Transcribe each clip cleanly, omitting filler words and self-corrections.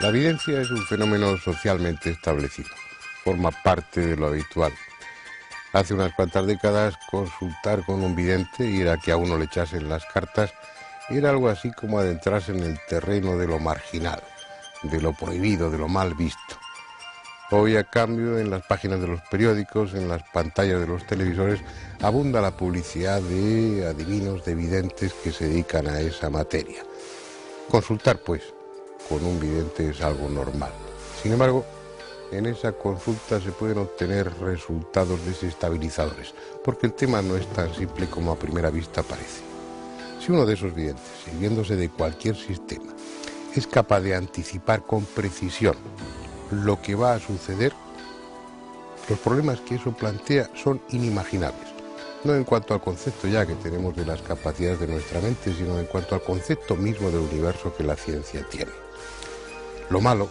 La evidencia es un fenómeno socialmente establecido, forma parte de lo habitual. Hace unas cuantas décadas consultar con un vidente, ir a que a uno le echasen las cartas, era algo así como adentrarse en el terreno de lo marginal, de lo prohibido, de lo mal visto. Hoy, a cambio, en las páginas de los periódicos, en las pantallas de los televisores, abunda la publicidad de adivinos, de videntes que se dedican a esa materia. Consultar, pues, con un vidente es algo normal. Sin embargo, en esa consulta se pueden obtener resultados desestabilizadores, porque el tema no es tan simple como a primera vista parece. Si uno de esos videntes, sirviéndose de cualquier sistema, es capaz de anticipar con precisión lo que va a suceder, los problemas que eso plantea son inimaginables. No en cuanto al concepto ya que tenemos de las capacidades de nuestra mente, sino en cuanto al concepto mismo del universo que la ciencia tiene. Lo malo,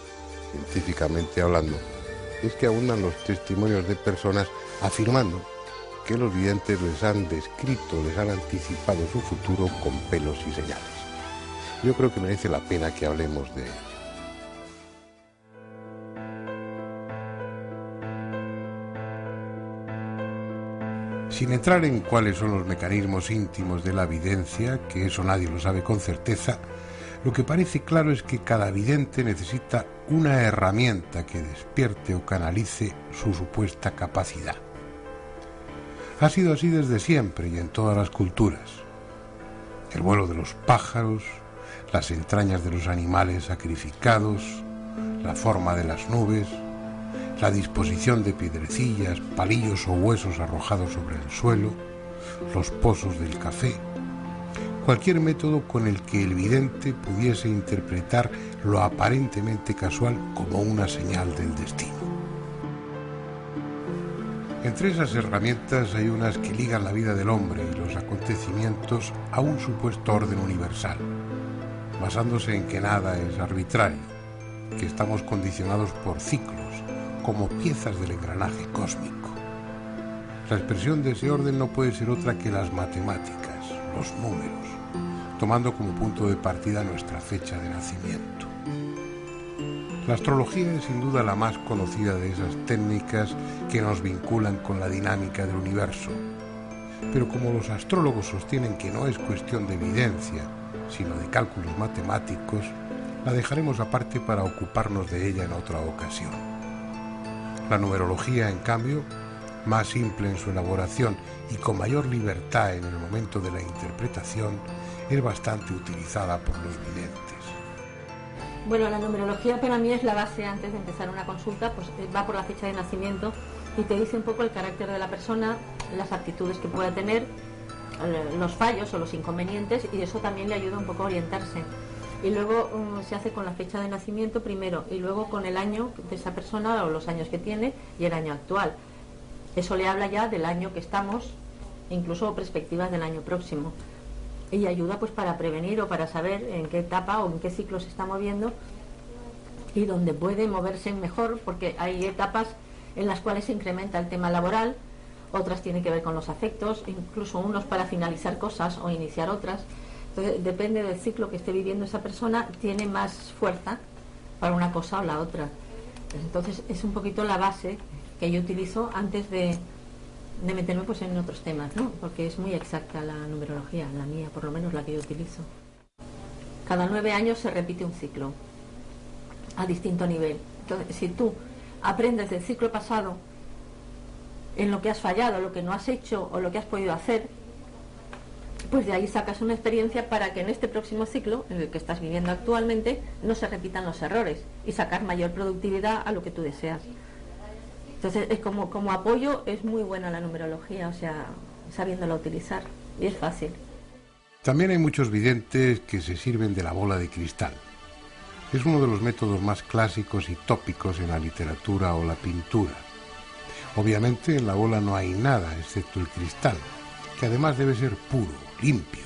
científicamente hablando, es que abundan los testimonios de personas afirmando que los videntes les han descrito, les han anticipado su futuro con pelos y señales. Yo creo que merece la pena que hablemos de ello. Sin entrar en cuáles son los mecanismos íntimos de la evidencia, que eso nadie lo sabe con certeza, lo que parece claro es que cada vidente necesita una herramienta que despierte o canalice su supuesta capacidad. Ha sido así desde siempre y en todas las culturas. El vuelo de los pájaros, las entrañas de los animales sacrificados, la forma de las nubes, la disposición de piedrecillas, palillos o huesos arrojados sobre el suelo, los pozos del café, cualquier método con el que el vidente pudiese interpretar lo aparentemente casual como una señal del destino. Entre esas herramientas hay unas que ligan la vida del hombre y los acontecimientos a un supuesto orden universal, basándose en que nada es arbitrario, que estamos condicionados por ciclos, como piezas del engranaje cósmico. La expresión de ese orden no puede ser otra que las matemáticas, los números, tomando como punto de partida nuestra fecha de nacimiento. La astrología es sin duda la más conocida de esas técnicas que nos vinculan con la dinámica del universo. Pero como los astrólogos sostienen que no es cuestión de evidencia, sino de cálculos matemáticos, la dejaremos aparte para ocuparnos de ella en otra ocasión. La numerología, en cambio, más simple en su elaboración y con mayor libertad en el momento de la interpretación, es bastante utilizada por los videntes. Bueno, la numerología para mí es la base antes de empezar una consulta, pues va por la fecha de nacimiento y te dice un poco el carácter de la persona, las actitudes que pueda tener, los fallos o los inconvenientes, y eso también le ayuda un poco a orientarse. Y luego se hace con la fecha de nacimiento primero y luego con el año de esa persona o los años que tiene y el año actual. Eso le habla ya del año que estamos, incluso perspectivas del año próximo. Y ayuda pues para prevenir o para saber en qué etapa o en qué ciclo se está moviendo y dónde puede moverse mejor, porque hay etapas en las cuales se incrementa el tema laboral, otras tienen que ver con los afectos, incluso unos para finalizar cosas o iniciar otras. Entonces, depende del ciclo que esté viviendo esa persona, tiene más fuerza para una cosa o la otra. Entonces, es un poquito la base que yo utilizo antes de meterme pues en otros temas, ¿no? Porque es muy exacta la numerología, la mía, por lo menos la que yo utilizo. Cada 9 años se repite un ciclo a distinto nivel. Entonces, si tú aprendes del ciclo pasado en lo que has fallado, lo que no has hecho o lo que has podido hacer, pues de ahí sacas una experiencia para que en este próximo ciclo, en el que estás viviendo actualmente, no se repitan los errores y sacar mayor productividad a lo que tú deseas. Entonces, es como apoyo es muy buena la numerología, o sea, sabiéndola utilizar, y es fácil. También hay muchos videntes que se sirven de la bola de cristal. Es uno de los métodos más clásicos y tópicos en la literatura o la pintura. Obviamente en la bola no hay nada, excepto el cristal, que además debe ser puro, limpio,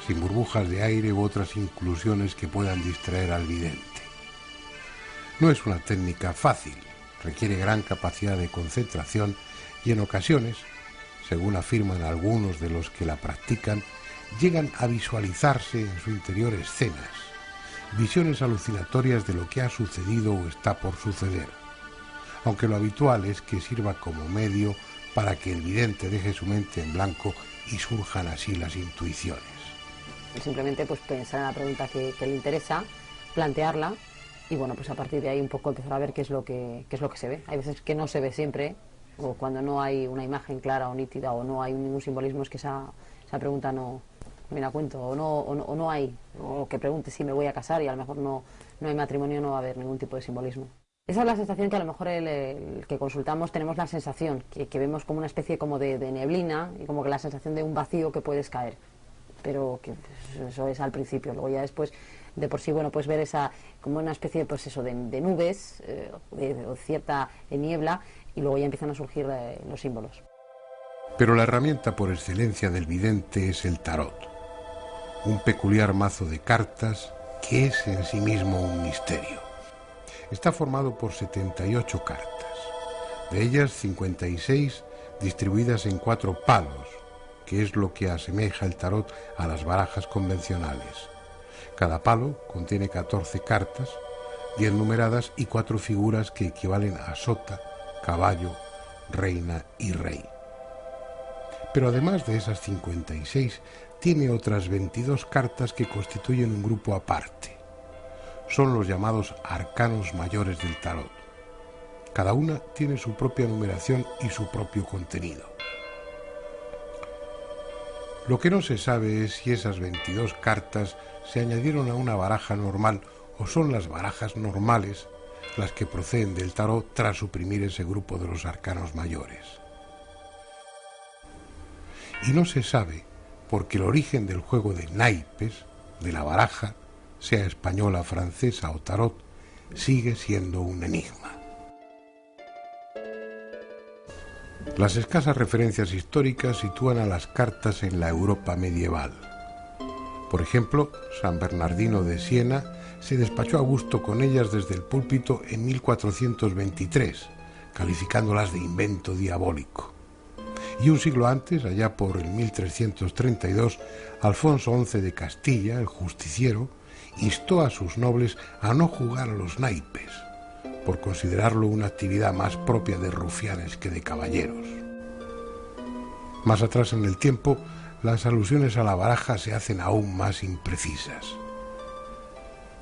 sin burbujas de aire u otras inclusiones que puedan distraer al vidente. No es una técnica fácil, requiere gran capacidad de concentración y en ocasiones, según afirman algunos de los que la practican, llegan a visualizarse en su interior escenas, visiones alucinatorias de lo que ha sucedido o está por suceder, aunque lo habitual es que sirva como medio para que el vidente deje su mente en blanco y surjan así las intuiciones. Simplemente pues pensar en la pregunta que le interesa, plantearla y bueno, pues a partir de ahí un poco empezar a ver qué es lo que se ve. Hay veces que no se ve siempre, o cuando no hay una imagen clara o nítida o no hay ningún simbolismo, es que esa pregunta no viene a cuento, o no hay, o que pregunte si me voy a casar y a lo mejor no hay matrimonio, no va a haber ningún tipo de simbolismo. Esa es la sensación que a lo mejor el que consultamos tenemos la sensación, que vemos como una especie como de neblina y como que la sensación de un vacío que puedes caer, pero que eso es al principio, luego ya después de por sí, bueno, puedes ver esa como una especie pues eso, de nubes, o cierta niebla, y luego ya empiezan a surgir los símbolos. Pero la herramienta por excelencia del vidente es el tarot, un peculiar mazo de cartas que es en sí mismo un misterio. Está formado por 78 cartas, de ellas 56 distribuidas en 4 palos, que es lo que asemeja el tarot a las barajas convencionales. Cada palo contiene 14 cartas, 10 numeradas y 4 figuras que equivalen a sota, caballo, reina y rey. Pero además de esas 56, tiene otras 22 cartas que constituyen un grupo aparte. Son los llamados arcanos mayores del tarot. Cada una tiene su propia numeración y su propio contenido. Lo que no se sabe es si esas 22 cartas se añadieron a una baraja normal o son las barajas normales las que proceden del tarot tras suprimir ese grupo de los arcanos mayores. Y no se sabe porque el origen del juego de naipes, de la baraja, sea española, francesa o tarot, sigue siendo un enigma. Las escasas referencias históricas sitúan a las cartas en la Europa medieval. Por ejemplo, San Bernardino de Siena se despachó a gusto con ellas desde el púlpito en 1423, calificándolas de invento diabólico. Y un siglo antes, allá por el 1332, Alfonso XI de Castilla, el justiciero, instó a sus nobles a no jugar a los naipes, por considerarlo una actividad más propia de rufianes que de caballeros. Más atrás en el tiempo, las alusiones a la baraja se hacen aún más imprecisas.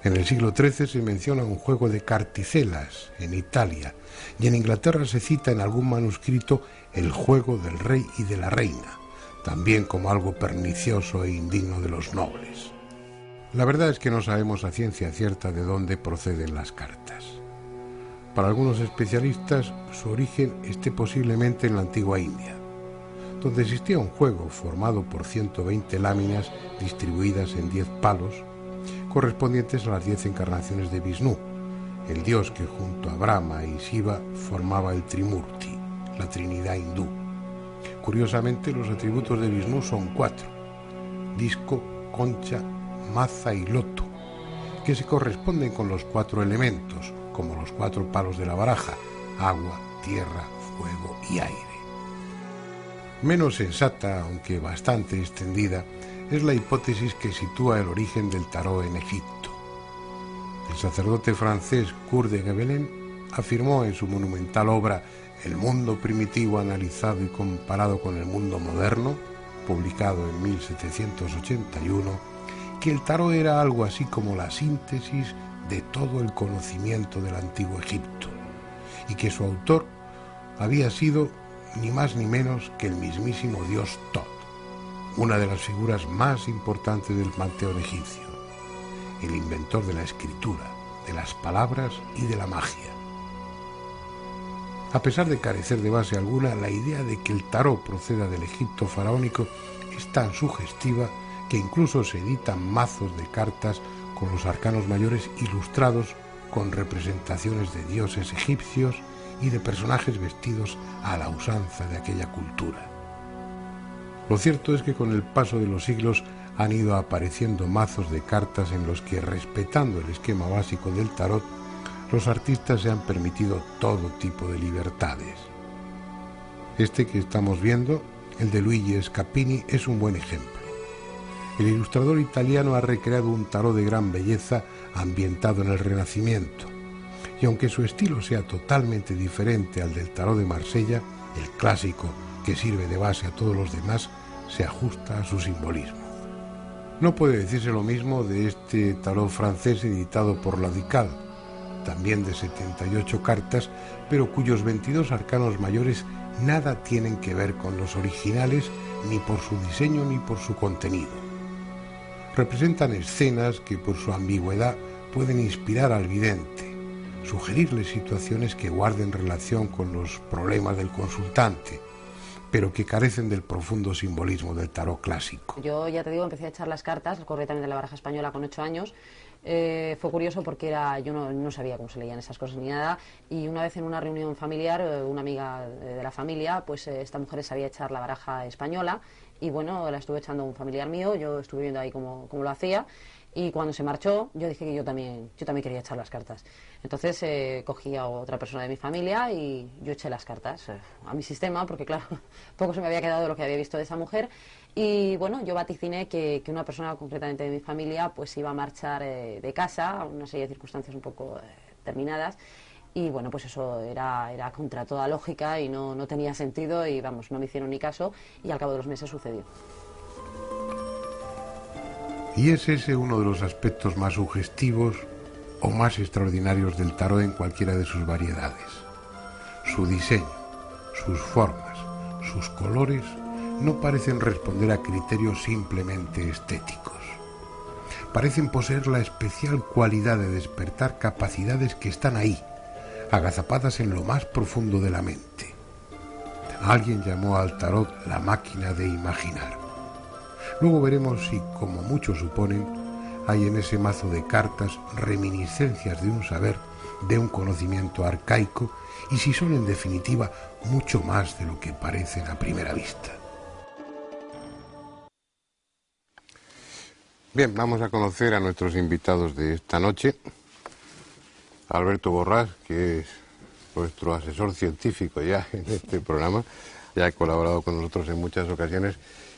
En el siglo XIII se menciona un juego de carticelas en Italia, y en Inglaterra se cita en algún manuscrito el juego del rey y de la reina, también como algo pernicioso e indigno de los nobles. La verdad es que no sabemos a ciencia cierta de dónde proceden las cartas. Para algunos especialistas, su origen esté posiblemente en la antigua India, donde existía un juego formado por 120 láminas distribuidas en 10 palos, correspondientes a las 10 encarnaciones de Visnú, el dios que junto a Brahma y Shiva formaba el Trimurti, la Trinidad hindú. Curiosamente, los atributos de Visnú son 4: disco, concha, maza y loto, que se corresponden con los 4 elementos, como los 4 palos de la baraja: agua, tierra, fuego y aire. Menos sensata, aunque bastante extendida, es la hipótesis que sitúa el origen del tarot en Egipto. El sacerdote francés Coeur de Gébelin afirmó en su monumental obra El mundo primitivo analizado y comparado con el mundo moderno, publicado en 1781, que el tarot era algo así como la síntesis de todo el conocimiento del antiguo Egipto, y que su autor había sido ni más ni menos que el mismísimo dios Thoth, una de las figuras más importantes del panteón egipcio, el inventor de la escritura, de las palabras y de la magia. A pesar de carecer de base alguna, la idea de que el tarot proceda del Egipto faraónico es tan sugestiva que incluso se editan mazos de cartas con los arcanos mayores ilustrados con representaciones de dioses egipcios y de personajes vestidos a la usanza de aquella cultura. Lo cierto es que con el paso de los siglos han ido apareciendo mazos de cartas en los que, respetando el esquema básico del tarot, los artistas se han permitido todo tipo de libertades. Este que estamos viendo, el de Luigi Scapini, es un buen ejemplo. el ilustrador italiano ha recreado un tarot de gran belleza ambientado en el Renacimiento. Y aunque su estilo sea totalmente diferente al del tarot de Marsella, el clásico que sirve de base a todos los demás se ajusta a su simbolismo. No puede decirse lo mismo de este tarot francés editado por Ladical, también de 78 cartas, pero cuyos 22 arcanos mayores nada tienen que ver con los originales, ni por su diseño ni por su contenido. Representan escenas que por su ambigüedad pueden inspirar al vidente, sugerirle situaciones que guarden relación con los problemas del consultante, pero que carecen del profundo simbolismo del tarot clásico. Yo, ya te digo, empecé a echar las cartas correctamente de la baraja española con 8 años. Fue curioso porque yo no sabía cómo se leían esas cosas ni nada, y una vez en una reunión familiar, una amiga de la familia, pues esta mujer sabía echar la baraja española, y bueno, la estuve echando a un familiar mío, yo estuve viendo ahí cómo lo hacía, y cuando se marchó yo dije que yo también quería echar las cartas. Entonces cogí a otra persona de mi familia y yo eché las cartas a mi sistema, porque claro, poco se me había quedado de lo que había visto de esa mujer. Y bueno, yo vaticiné que una persona concretamente de mi familia pues iba a marchar de casa, a una serie de circunstancias un poco determinadas, y bueno, pues eso era contra toda lógica y no tenía sentido, y vamos, no me hicieron ni caso, y al cabo de los meses sucedió. Y es ese uno de los aspectos más sugestivos o más extraordinarios del tarot en cualquiera de sus variedades. Su diseño, sus formas, sus colores no parecen responder a criterios simplemente estéticos. Parecen poseer la especial cualidad de despertar capacidades que están ahí, agazapadas en lo más profundo de la mente. Alguien llamó al tarot la máquina de imaginar. Luego veremos si, como muchos suponen, hay en ese mazo de cartas reminiscencias de un saber, de un conocimiento arcaico, y si son en definitiva mucho más de lo que parecen a primera vista. Bien, vamos a conocer a nuestros invitados de esta noche. Alberto Borrás, que es nuestro asesor científico ya en este programa, ya ha colaborado con nosotros en muchas ocasiones,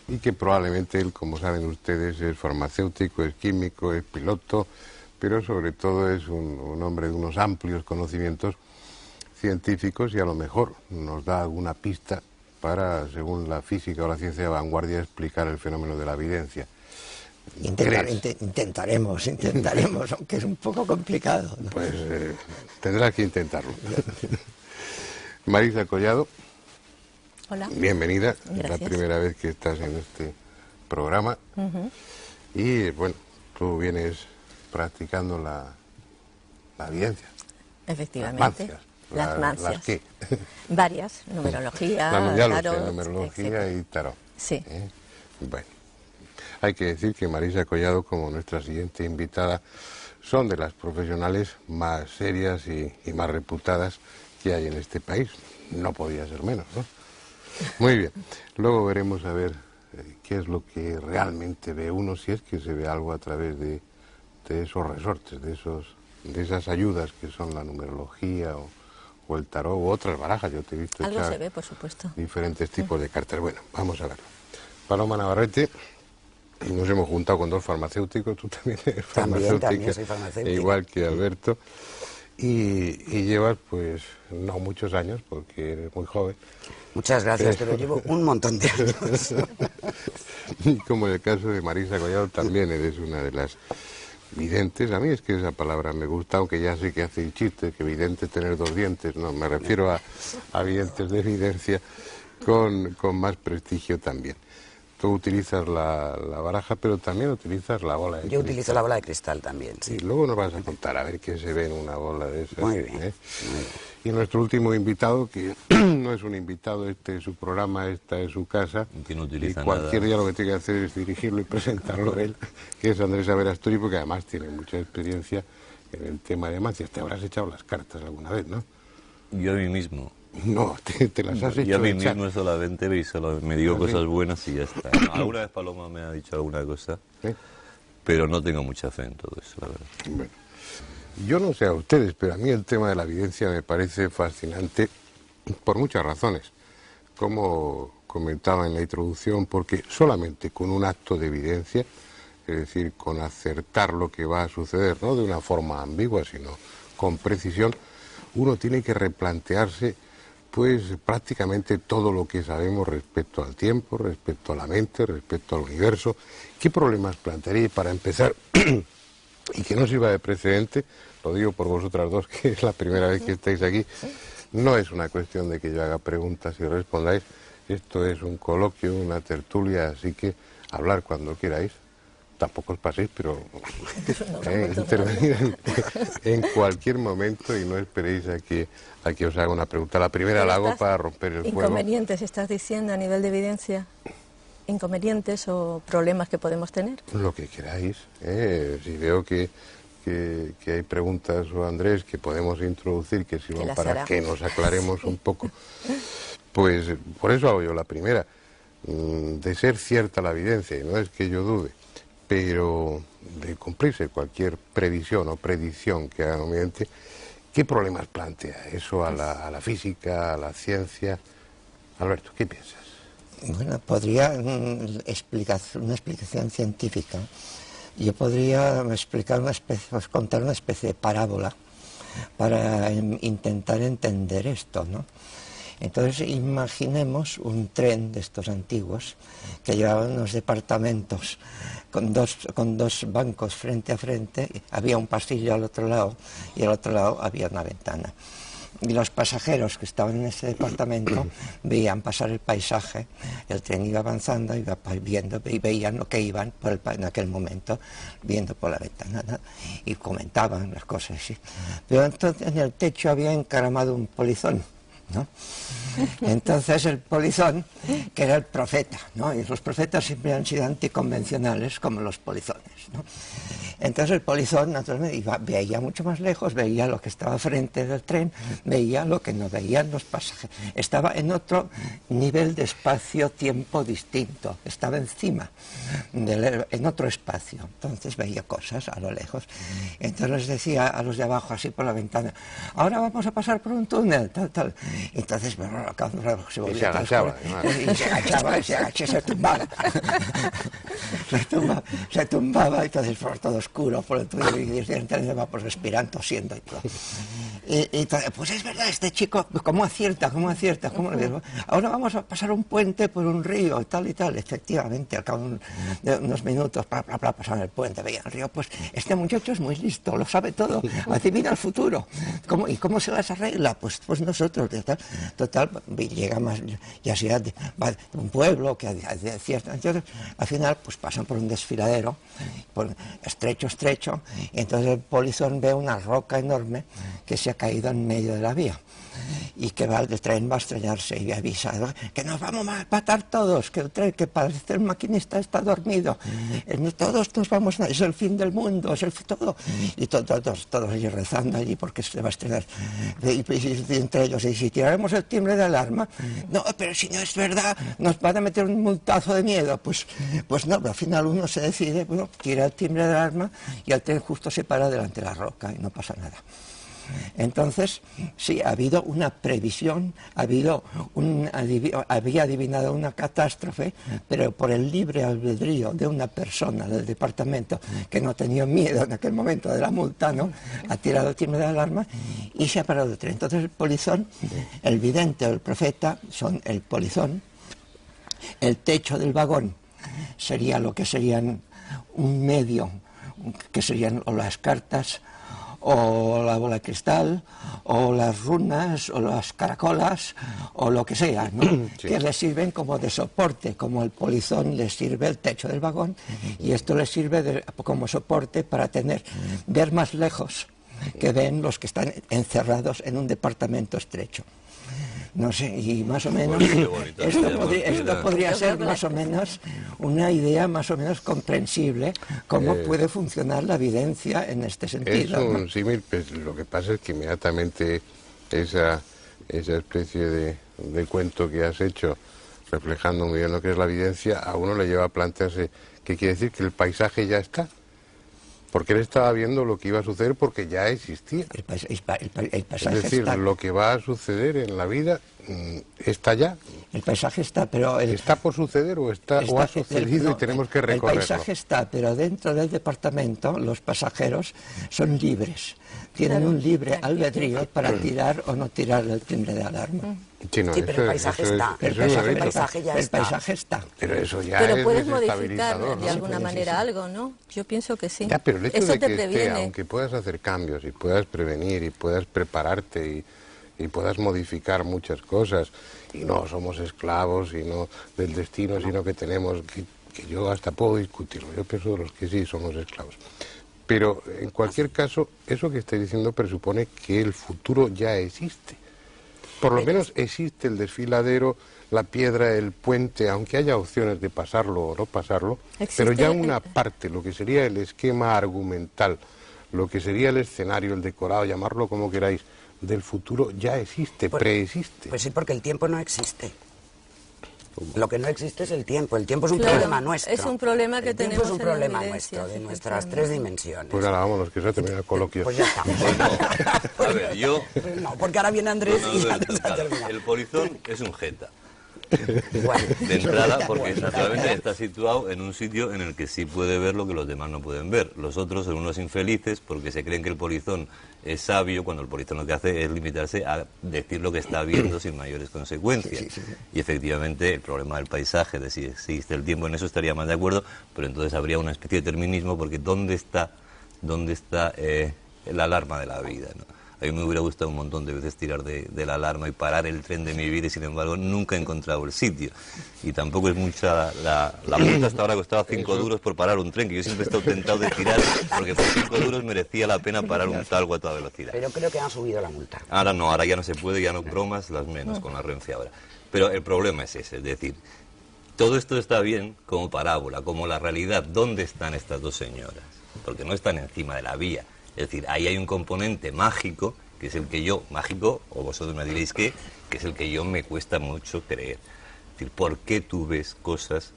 y que probablemente él, como saben ustedes, es farmacéutico, es químico, es piloto, pero sobre todo es un hombre de unos amplios conocimientos científicos, y a lo mejor nos da alguna pista para, según la física o la ciencia de vanguardia, explicar el fenómeno de la evidencia. Intentaremos, aunque es un poco complicado, ¿no? Pues tendrás que intentarlo. Marisa Collado. Hola. Bienvenida. Gracias. Es la primera vez que estás en este programa. Y bueno, tú vienes practicando la evidencia. Efectivamente. Las mancias. ¿Las qué? Varias. Numerología, tarot, numerología etcétera. y tarot. Sí. Bueno, hay que decir que Marisa Collado, como nuestra siguiente invitada, son de las profesionales más serias y más reputadas que hay en este país. No podía ser menos, ¿no? Muy bien. Luego veremos a ver qué es lo que realmente ve uno, si es que se ve algo a través de esos resortes, de esas ayudas que son la numerología o el tarot u otras barajas. Yo te he visto Algo echar se ve, por supuesto. diferentes tipos de cartas. Bueno, vamos a verlo. Paloma Navarrete, y nos hemos juntado con dos farmacéuticos. Tú también eres farmacéutica, también soy farmacéutica. igual que Alberto. Y llevas, pues, no muchos años, porque eres muy joven. Muchas gracias, pero llevo un montón de años. Y como en el caso de Marisa Collado, también eres una de las videntes. A mí es que esa palabra me gusta, aunque ya sé que hace chiste, que vidente tener dos dientes. No, me refiero a videntes de evidencia con más prestigio también. Tú utilizas la baraja, pero también utilizas la bola de cristal. Yo utilizo la bola de cristal también, sí. Y luego nos vas a contar a ver qué se ve en una bola de esas. Muy bien, ¿eh? muy bien. Y nuestro último invitado, que no es un invitado, este es su programa, esta es su casa. Que no utiliza y cualquier nada. día lo que tiene que hacer es dirigirlo y presentarlo él, que es Andrés Averasturi, porque además tiene mucha experiencia en el tema de mancias. Te habrás echado las cartas alguna vez, ¿no? Yo a mí mismo. No, te las has hecho Yo a mí echar. mismo solamente y solo me digo ¿Ah, cosas sí? buenas y ya está. Alguna vez Paloma me ha dicho alguna cosa, ¿Eh? pero no tengo mucha fe en todo eso, la verdad. Bueno, yo no sé a ustedes, pero a mí el tema de la evidencia me parece fascinante por muchas razones. Cómo comentaba en la introducción, porque solamente con un acto de evidencia, es decir, con acertar lo que va a suceder, no de una forma ambigua, sino con precisión, uno tiene que replantearse pues prácticamente todo lo que sabemos respecto al tiempo, respecto a la mente, respecto al universo. ¿Qué problemas plantearía para empezar? Y que no sirva de precedente, lo digo por vosotras dos, que es la primera vez que estáis aquí. No es una cuestión de que yo haga preguntas y respondáis, esto es un coloquio, una tertulia, así que hablar cuando queráis. Tampoco os paséis, pero intervenir en cualquier momento y no esperéis a que os haga una pregunta. La primera la hago para romper el fuego. ¿Inconvenientes estás diciendo a nivel de evidencia? ¿Inconvenientes o problemas que podemos tener? Lo que queráis. Si veo que hay preguntas, o Andrés, que podemos introducir, que sirvan para que nos aclaremos un poco, pues por eso hago yo la primera. De ser cierta la evidencia, y no es que yo dude, pero de cumplirse cualquier previsión o predicción que haga un vidente, ¿qué problemas plantea eso a la física, a la ciencia? Alberto, ¿qué piensas? Bueno, podría explicar una explicación científica. Yo podría explicar contar una especie de parábola para intentar entender esto, ¿no? Entonces imaginemos un tren de estos antiguos que llevaban unos departamentos con dos bancos frente a frente, había un pasillo al otro lado y al otro lado había una ventana. Y los pasajeros que estaban en ese departamento veían pasar el paisaje, el tren iba avanzando, iba viendo y veían lo que iban en aquel momento, viendo por la ventana, ¿no? Y comentaban las cosas así. Pero entonces en el techo había encaramado un polizón, ¿no? Entonces el polizón, que era el profeta, ¿no? Y los profetas siempre han sido anticonvencionales como los polizones, ¿no? Entonces el polizón naturalmente veía mucho más lejos, veía lo que estaba frente del tren, veía lo que no veían los pasajeros. Estaba en otro nivel de espacio-tiempo distinto, estaba encima, en otro espacio. Entonces veía cosas a lo lejos. Entonces les decía a los de abajo, así por la ventana, ahora vamos a pasar por un túnel, tal, tal. Entonces, bueno, se volvía, y se agachaba, y se agachaba, se tumbaba. se tumbaba, entonces por todo oscuro, por el túnel, y va pues respirando, tosiendo y todo. Y pues es verdad, este chico, ¿cómo acierta? Ahora vamos a pasar un puente por un río, tal y tal. Efectivamente, al cabo de unos minutos, pasaron el puente, veían el río, pues este muchacho es muy listo, lo sabe todo, adivina el futuro. ¿Y cómo se las arregla? Pues nosotros, total, llega más, ya sea de un pueblo que de cierta. Entonces, al final, pues pasan por un desfiladero, por estrecho, y entonces el polizón ve una roca enorme que se ha caído en medio de la vía y que el tren va a estrellarse y avisa que nos vamos a matar todos, que el tren, que parece el maquinista está dormido, todos nos vamos, es el fin del mundo, es todo, y todos ellos rezando allí porque se va a estrenar, y entre ellos, y si tiraremos el timbre de alarma, no, pero si no es verdad, nos van a meter un multazo de miedo, pues no, pero al final uno se decide, bueno, tira el timbre de alarma y el tren justo se para delante de la roca y no pasa nada. Entonces, sí, ha habido una previsión, había adivinado una catástrofe, pero por el libre albedrío de una persona del departamento que no tenía miedo en aquel momento de la multa, ¿no? Ha tirado el timbre de alarma y se ha parado el tren. Entonces el polizón, el vidente o el profeta son el polizón, el techo del vagón sería lo que serían un medio, que serían o las cartas, o la bola de cristal, o las runas, o las caracolas, o lo que sea, ¿no? Sí. Que le sirven como de soporte, como el polizón le sirve el techo del vagón, y esto le sirve como soporte para ver más lejos que ven los que están encerrados en un departamento estrecho. No sé, y más o menos, esto podría ser más o menos una idea más o menos comprensible, cómo puede funcionar la evidencia en este sentido. Es un símil, pues, lo que pasa es que inmediatamente esa especie de cuento que has hecho, reflejando muy bien lo que es la evidencia, a uno le lleva a plantearse, ¿qué quiere decir? ¿Que el paisaje ya está? Porque él estaba viendo lo que iba a suceder porque ya existía. El Es paisaje decir, está, lo que va a suceder en la vida está ya. el paisaje está, pero ¿Está por suceder o ha sucedido y tenemos que recorrerlo? El paisaje está, pero dentro del departamento los pasajeros son libres. Tienen un libre albedrío para tirar o no tirar el timbre de alarma. Sí, no, Sí, pero el paisaje está. eso El es bonito. paisaje ya El está. paisaje está. Pero eso ya Pero es puedes modificar desestabilizador, de ¿no? alguna manera algo, ¿no? Yo pienso que sí. Ya, pero el hecho Eso de te que esté, previene. aunque puedas hacer cambios y puedas prevenir y puedas prepararte y puedas modificar muchas cosas, y no somos esclavos y no del destino, sino que tenemos, que yo hasta puedo discutirlo, yo pienso de los que sí somos esclavos. Pero en cualquier caso, eso que estoy diciendo presupone que el futuro ya existe. Por lo menos existe el desfiladero, la piedra, el puente, aunque haya opciones de pasarlo o no pasarlo, pero ya una parte, lo que sería el esquema argumental, lo que sería el escenario, el decorado, llamarlo como queráis, del futuro ya existe, preexiste. Pues sí, porque el tiempo no existe. Lo que no existe es el tiempo. El tiempo es un Claro, problema nuestro. es un problema que el tiempo tenemos es un en la problema evidencia, nuestro, de nuestras efectivamente. 3 dimensiones. Pues ahora vámonos, que se ha terminado el coloquio. Pues ya está. A ver, yo... No, porque ahora viene Andrés No, y no, ya no, se ha terminado. el polizón es un jeta. Bueno, De entrada, porque naturalmente está situado en un sitio en el que sí puede ver lo que los demás no pueden ver. Los otros son unos infelices porque se creen que el polizón es sabio, cuando el polizón lo que hace es limitarse a decir lo que está viendo sin mayores consecuencias. Y efectivamente el problema del paisaje, de si existe el tiempo, en eso estaría más de acuerdo, pero entonces habría una especie de determinismo, porque ¿dónde está la alarma de la vida, ¿no? A mí me hubiera gustado un montón de veces tirar de la alarma y parar el tren de mi vida y sin embargo nunca he encontrado el sitio. Y tampoco es mucha la multa hasta ahora costaba 5 duros por parar un tren, que yo siempre he estado tentado de tirar porque por 5 duros merecía la pena parar un talgo a toda velocidad. pero creo que han subido la multa. Ahora no, ahora ya no se puede, ya no bromas, las menos con la Renfe ahora. Pero el problema es ese, es decir, todo esto está bien como parábola, como la realidad. ¿Dónde están estas dos señoras? Porque no están encima de la vía. Es decir, ahí hay un componente mágico, que es el que yo, mágico, o vosotros me diréis que es el que yo me cuesta mucho creer. Es decir, ¿por qué tú ves cosas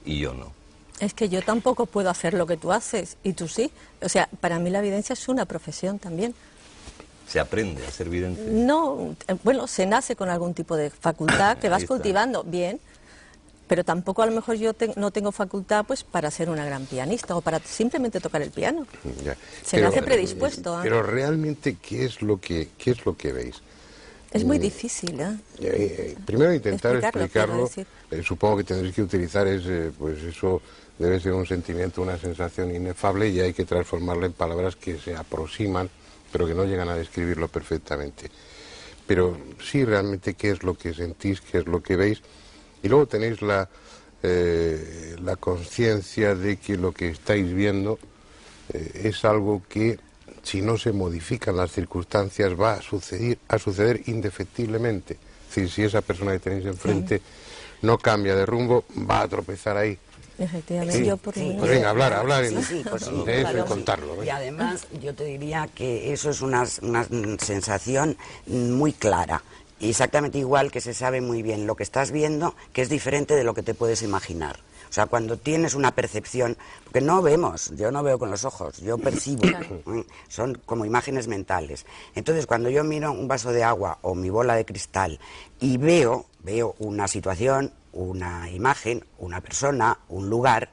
y yo no? Es que yo tampoco puedo hacer lo que tú haces y tú sí. O sea, para mí la evidencia es una profesión también. Se aprende a ser vidente. No, bueno, se nace con algún tipo de facultad que Ahí vas está. cultivando, bien, pero tampoco a lo mejor yo no tengo facultad pues para ser una gran pianista o para simplemente tocar el piano. Ya. Se nace predispuesto, ¿eh? Pero realmente, ¿qué es lo que veis? Es muy difícil, ¿eh? Primero intentar Explicarlo, explicarlo, quiero supongo que tendréis que utilizar pues eso debe ser un sentimiento, una sensación inefable y hay que transformarlo en palabras que se aproximan, pero que no llegan a describirlo perfectamente. Pero sí realmente qué es lo que sentís, qué es lo que veis, y luego tenéis la conciencia de que lo que estáis viendo es algo que si no se modifican las circunstancias va a suceder indefectiblemente. Es decir, si esa persona que tenéis enfrente no cambia de rumbo, va a tropezar ahí. Efectivamente, Sí. yo por Sí. Pues venga, hablar Pues sí, de eso y claro. contarlo. Y venga. además yo te diría que eso es una sensación muy clara. Y exactamente igual que se sabe muy bien lo que estás viendo, que es diferente de lo que te puedes imaginar. O sea, cuando tienes una percepción, porque no vemos, yo no veo con los ojos, yo percibo, son como imágenes mentales. Entonces, cuando yo miro un vaso de agua o mi bola de cristal y veo una situación, una imagen, una persona, un lugar,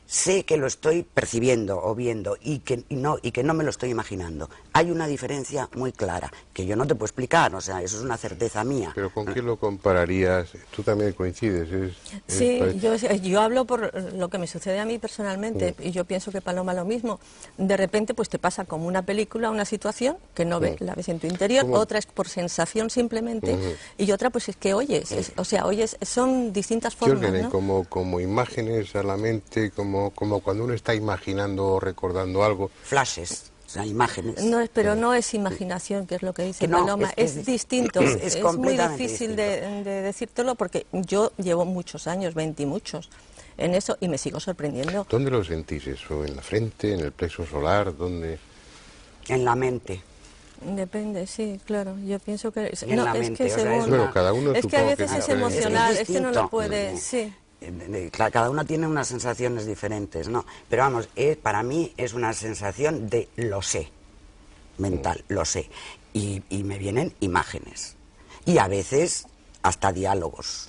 sé que lo estoy percibiendo o viendo y que no me lo estoy imaginando. Hay una diferencia muy clara, que yo no te puedo explicar, o sea, eso es una certeza mía. Pero ¿con qué lo compararías? Tú también coincides. Sí, parece- yo hablo por lo que me sucede a mí personalmente y yo pienso que Paloma lo mismo. De repente pues te pasa como una película, una situación que no ves, la ves en tu interior, ¿Cómo? otra es por sensación simplemente y otra pues es que oyes, o sea, oyes, son distintas ¿Qué os formas, vienen? ¿no? Como imágenes a la mente, como cuando uno está imaginando o recordando algo. Flashes, o sea, imágenes. No es, pero no es imaginación, que es lo que dice Que no, Paloma, es es distinto, es muy completamente difícil distinto. de decírtelo porque yo llevo muchos años, 20 y muchos, en eso y me sigo sorprendiendo. ¿Dónde lo sentís eso? ¿En la frente? ¿En el plexo solar? ¿Dónde? En la mente. Depende, sí, claro. Yo pienso que En la es mente, que o sea, según es Bueno, cada uno es que a supongo veces que es diferente. emocional, Es es que no lo distinto. puede, sí. cada uno tiene unas sensaciones diferentes, ¿no? Pero vamos, para mí es una sensación de lo sé, mental, lo sé. Y me vienen imágenes. Y a veces hasta diálogos.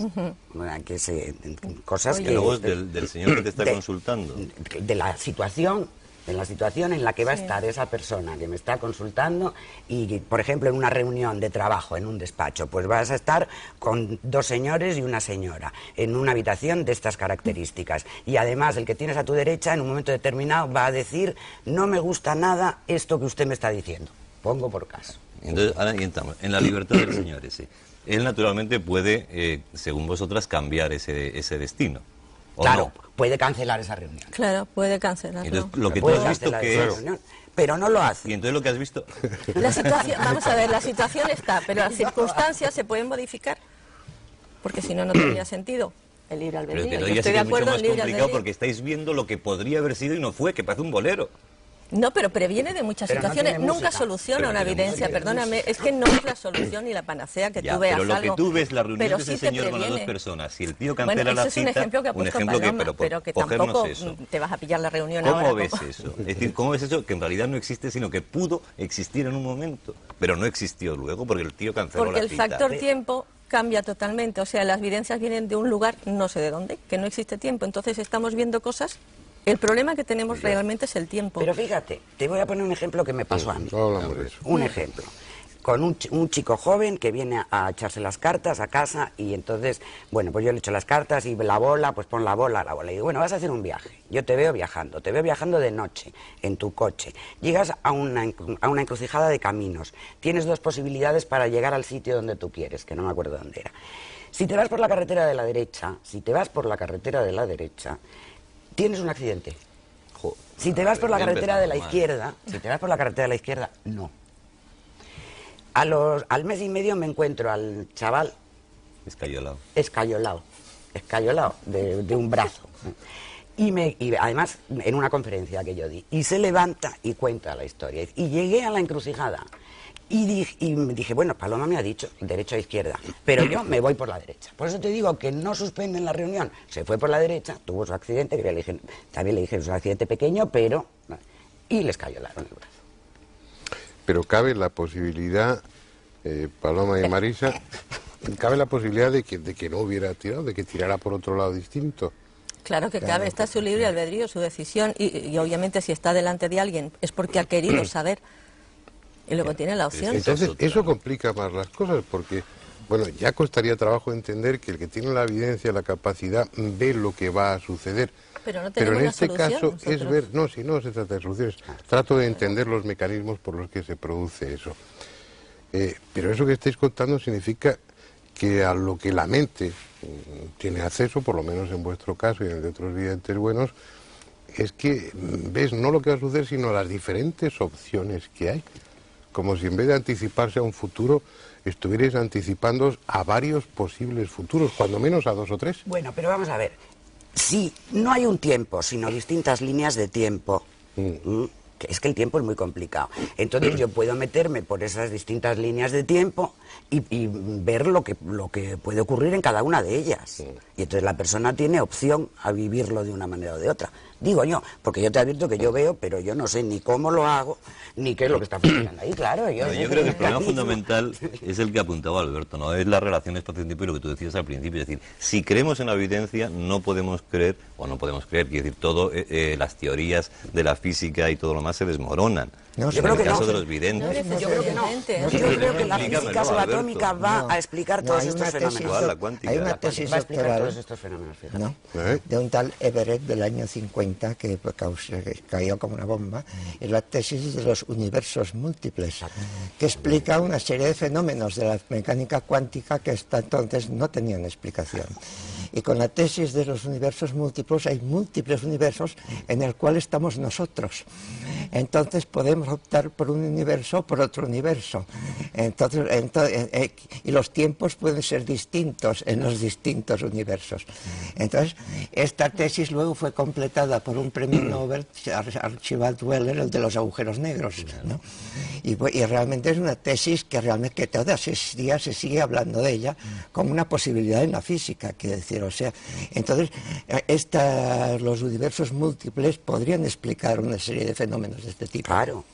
Cosas que... Diálogos del señor que te está consultando. De la situación en la que va a estar esa persona que me está consultando y, por ejemplo, en una reunión de trabajo, en un despacho, pues vas a estar con 2 señores y una señora en una habitación de estas características. Y además, el que tienes a tu derecha, en un momento determinado, va a decir: no me gusta nada esto que usted me está diciendo. Pongo por caso. Entonces, ahora entramos en la libertad del señor ese. Él, naturalmente, puede, según vosotras, cambiar ese destino. Claro, no. Puede cancelar esa reunión. Claro, puede cancelarlo. Entonces, lo que tú has visto que es... Pero no lo hace. Y entonces lo que has visto... La situación, vamos a ver, la situación está, pero las circunstancias se pueden modificar, porque si no, no tendría sentido el libre albedrío. Pero Yo ya estoy de es mucho acuerdo más en libre complicado albedrío. porque estáis viendo lo que podría haber sido y no fue, que parece un bolero. No, pero previene de muchas Pero no situaciones. tiene Nunca música. soluciona Pero una tiene evidencia, música. perdóname. Es que no es la solución ni la panacea que Ya, tú veas pero lo algo. que tú ves, la reunión Pero de ese sí te señor con las 2 previene. personas, si el tío cancela Bueno, la ese es cita... un ejemplo que ha puesto Paloma, por pero que cogernos tampoco eso. te vas a pillar la reunión ahora. ¿Cómo ves como- eso? Es decir, ¿cómo ves eso? Que en realidad no existe, sino que pudo existir en un momento, pero no existió luego porque el tío canceló Porque la el cita. factor tiempo cambia totalmente. O sea, las evidencias vienen de un lugar, no sé de dónde, que no existe tiempo. Entonces estamos viendo cosas. El problema que tenemos realmente es el tiempo. Pero fíjate, te voy a poner un ejemplo que me pasó a mí. No hablamos de eso. Un ejemplo. Con un chico joven que viene a echarse las cartas a casa y entonces, bueno, pues yo le echo las cartas y la bola, pues pon la bola. Y digo, bueno, vas a hacer un viaje. Yo te veo viajando de noche, en tu coche. Llegas a una encrucijada de caminos. Tienes 2 posibilidades para llegar al sitio donde tú quieres, que no me acuerdo dónde era. Si te vas por la carretera de la derecha, tienes un accidente. Si te vas por la carretera de la izquierda, no. Al mes y medio me encuentro al chaval escayolado de un brazo. Y además, en una conferencia que yo di, y se levanta y cuenta la historia. Y llegué a la encrucijada y dije, bueno, Paloma me ha dicho derecha o izquierda, pero yo me voy por la derecha. Por eso te digo que no suspenden la reunión. Se fue por la derecha, tuvo su accidente, que también le dije, es un accidente pequeño, pero... Y les escayolaron el brazo. Pero cabe la posibilidad, Paloma y Marisa, cabe la posibilidad de que no hubiera tirado, de que tirara por otro lado distinto. Claro que cabe, está su libre albedrío, su decisión, y obviamente si está delante de alguien es porque ha querido saber. Y luego tiene la opción. Entonces, eso complica más las cosas, porque, bueno, ya costaría trabajo entender que el que tiene la evidencia, la capacidad, ve lo que va a suceder. Pero no Pero tenemos en una este solución caso nosotros. es ver, no, si no se trata de soluciones, trato de entender los mecanismos por los que se produce eso. Pero eso que estáis contando significa que a lo que la mente tiene acceso, por lo menos en vuestro caso y en el de otros videntes buenos, es que ves no lo que va a suceder, sino las diferentes opciones que hay. Como si en vez de anticiparse a un futuro, estuvierais anticipándoos a varios posibles futuros, cuando menos a 2 o 3. Bueno, pero vamos a ver. Si no hay un tiempo, sino distintas líneas de tiempo, que es que el tiempo es muy complicado. Entonces yo puedo meterme por esas distintas líneas de tiempo y ver lo que puede ocurrir en cada una de ellas. Y entonces la persona tiene opción a vivirlo de una manera o de otra. Digo yo, porque yo te advierto que yo veo, pero yo no sé ni cómo lo hago, ni qué es lo que está funcionando ahí, claro. Yo creo que el problema fundamental es el que apuntaba Alberto, ¿no? Es la relación espacio-tiempo y lo que tú decías al principio. Es decir, si creemos en la evidencia, no podemos creer, quiero decir, todo, las teorías de la física y todo lo más se desmoronan. No, yo en creo el que caso no. de los videntes. Yo creo que no. Evidentemente. Yo creo que la Explícamelo, física subatómica Alberto. va a explicar No, todos hay estos una tesis, fenómenos. Igual, la cuántica. hay una La tesis Va a explicar doctoral, todos estos fenómenos, fíjate. ¿no? De un tal Everett del año 50 que cayó como una bomba, es la tesis de los universos múltiples, que explica una serie de fenómenos de la mecánica cuántica que hasta entonces no tenían explicación. Y con la tesis de los universos múltiples hay múltiples universos en el cual estamos nosotros. Entonces podemos optar por un universo o por otro universo. Y los tiempos pueden ser distintos en los distintos universos. Entonces, esta tesis luego fue completada por un premio Nobel, Archibald Weller, el de los agujeros negros, ¿no? Y realmente es una tesis que realmente que todos estos días se sigue hablando de ella como una posibilidad en la física, quiero decir, O sea, entonces, los universos múltiples podrían explicar una serie de fenómenos de este tipo. Claro,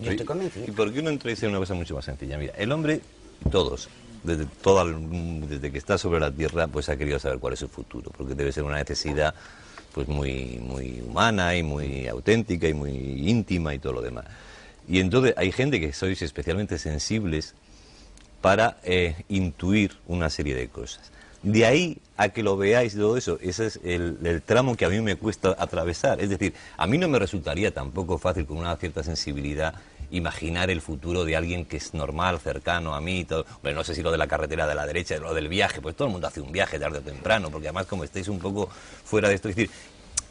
yo estoy convencido. ¿Y por qué uno introduce una cosa mucho más sencilla? Mira, el hombre, todos, desde que está sobre la Tierra, pues ha querido saber cuál es su futuro, porque debe ser una necesidad pues muy, muy humana y muy auténtica y muy íntima y todo lo demás. Y entonces hay gente que sois especialmente sensibles para intuir una serie de cosas. De ahí a que lo veáis todo eso, ese es el tramo que a mí me cuesta atravesar. Es decir, a mí no me resultaría tampoco fácil, con una cierta sensibilidad, imaginar el futuro de alguien que es normal, cercano a mí y todo. Bueno, no sé si lo de la carretera de la derecha, lo del viaje, pues todo el mundo hace un viaje tarde o temprano, porque además como estáis un poco fuera de esto, es decir,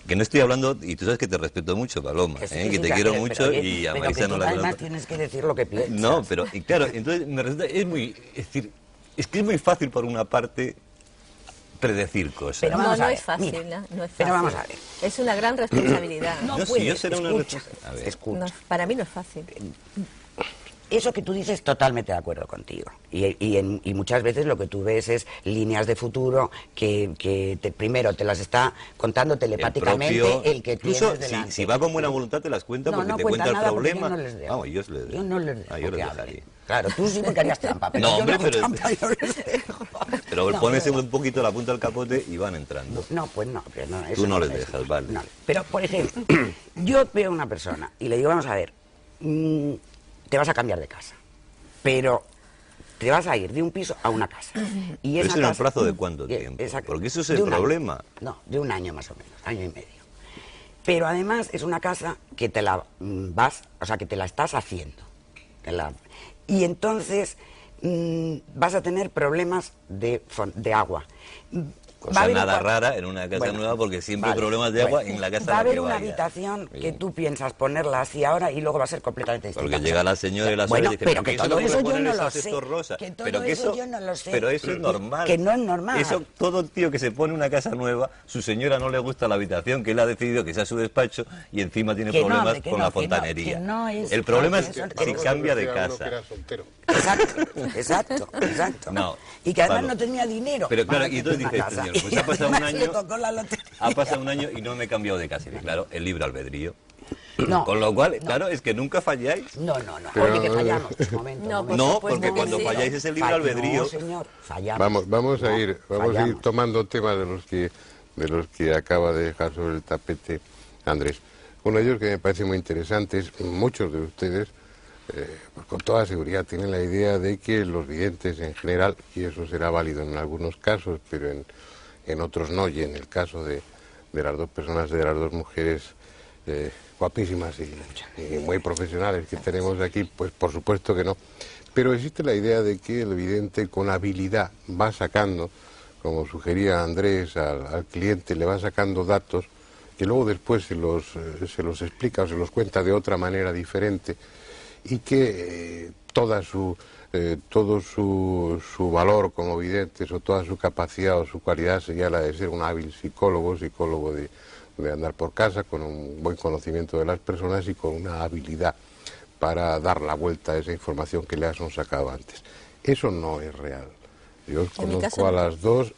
que no estoy hablando, y tú sabes que te respeto mucho, Paloma, que te quiero mucho y a Marisa no la conozco. Además tienes que decir lo que piensas. No, pero, y claro, entonces me resulta, es decir, es que es muy fácil por una parte predecir cosas. Pero No, vamos a no ver, es fácil, mira, no es fácil. pero vamos a ver. Es una gran responsabilidad. Yo seré una escucha, escucha. No, para mí no es fácil. Eso que tú dices, totalmente de acuerdo contigo. Y muchas veces lo que tú ves es líneas de futuro que primero te las está contando telepáticamente el que incluso tienes delante. si va con buena voluntad te las cuenta, No, porque no te cuenta cuenta el nada porque problema. yo no les dejo. Vamos, yo les dejo. Yo no les dejo Ah, yo les que dejaría. hablen. Claro, tú sí porque harías trampa, pero No, yo hombre, no hago pero- trampa, yo les dejo. Pero No, pones pero- un poquito la punta del capote y van entrando. No, pues no, pero no. Tú no les es- dejas, vale. no. Pero, por ejemplo, yo veo a una persona y le digo, vamos a ver, te vas a cambiar de casa, pero te vas a ir de un piso a una casa. Y Pero esa eso en el casa- plazo de cuánto tiempo, Exacto. porque eso es De el un año. problema. No, de un año más o menos, año y medio. Pero además es una casa que te la que te la estás haciendo. Y entonces vas a tener problemas de agua. Va a Cosa haber nada un rara en una casa Bueno, nueva, porque siempre hay vale, problemas de agua bueno. en la casa va a a la haber que una vayas. habitación que Bien. tú piensas ponerla así ahora y luego va a ser completamente distinta. Porque llega la señora y la Bueno, sabe y dice, pero ¿qué que es lo todo que eso me yo ponen no lo esas sé. estos rosas? Que todo Pero que eso yo no lo sé. Pero eso es normal. Que no es normal. Eso, todo tío que se pone una casa nueva, su señora no le gusta la habitación, que él ha decidido que sea su despacho y encima tiene Que no, problemas hombre, que con no, la que no, fontanería. que no es- El problema es que son- si cambia de casa. Exacto. No, Y que además Pablo. no tenía dinero. Pero claro, para y entonces una dice, casa. señor, pues ha pasado un Además, le año, tocó la lotería. ha pasado un año y no me he cambiado de casa. Y dice, claro, el libre albedrío. No, Con lo cual, no. claro, es que nunca falláis. No. Pero- Oye, que fallamos. Un momento, No, un por momento. No, supuesto porque que cuando sí. falláis es el libre albedrío. No, señor, fallamos. Vamos a No, ir fallamos. tomando temas de los que acaba de dejar sobre el tapete Andrés. Uno de ellos que me parece muy interesante es muchos de ustedes, pues con toda seguridad, tienen la idea de que los videntes en general, y eso será válido en algunos casos, pero en otros no, y en el caso de las dos personas, de las dos mujeres guapísimas y muy profesionales que tenemos aquí, pues por supuesto que no. Pero existe la idea de que el vidente con habilidad va sacando, como sugería Andrés, al cliente le va sacando datos que luego después se los explica o se los cuenta de otra manera diferente, y que todo su valor como videntes o toda su capacidad o su cualidad sería la de ser un hábil psicólogo de andar por casa con un buen conocimiento de las personas y con una habilidad para dar la vuelta a esa información que le has sacado antes. Eso no es real. Yo os En mi conozco caso a no. las dos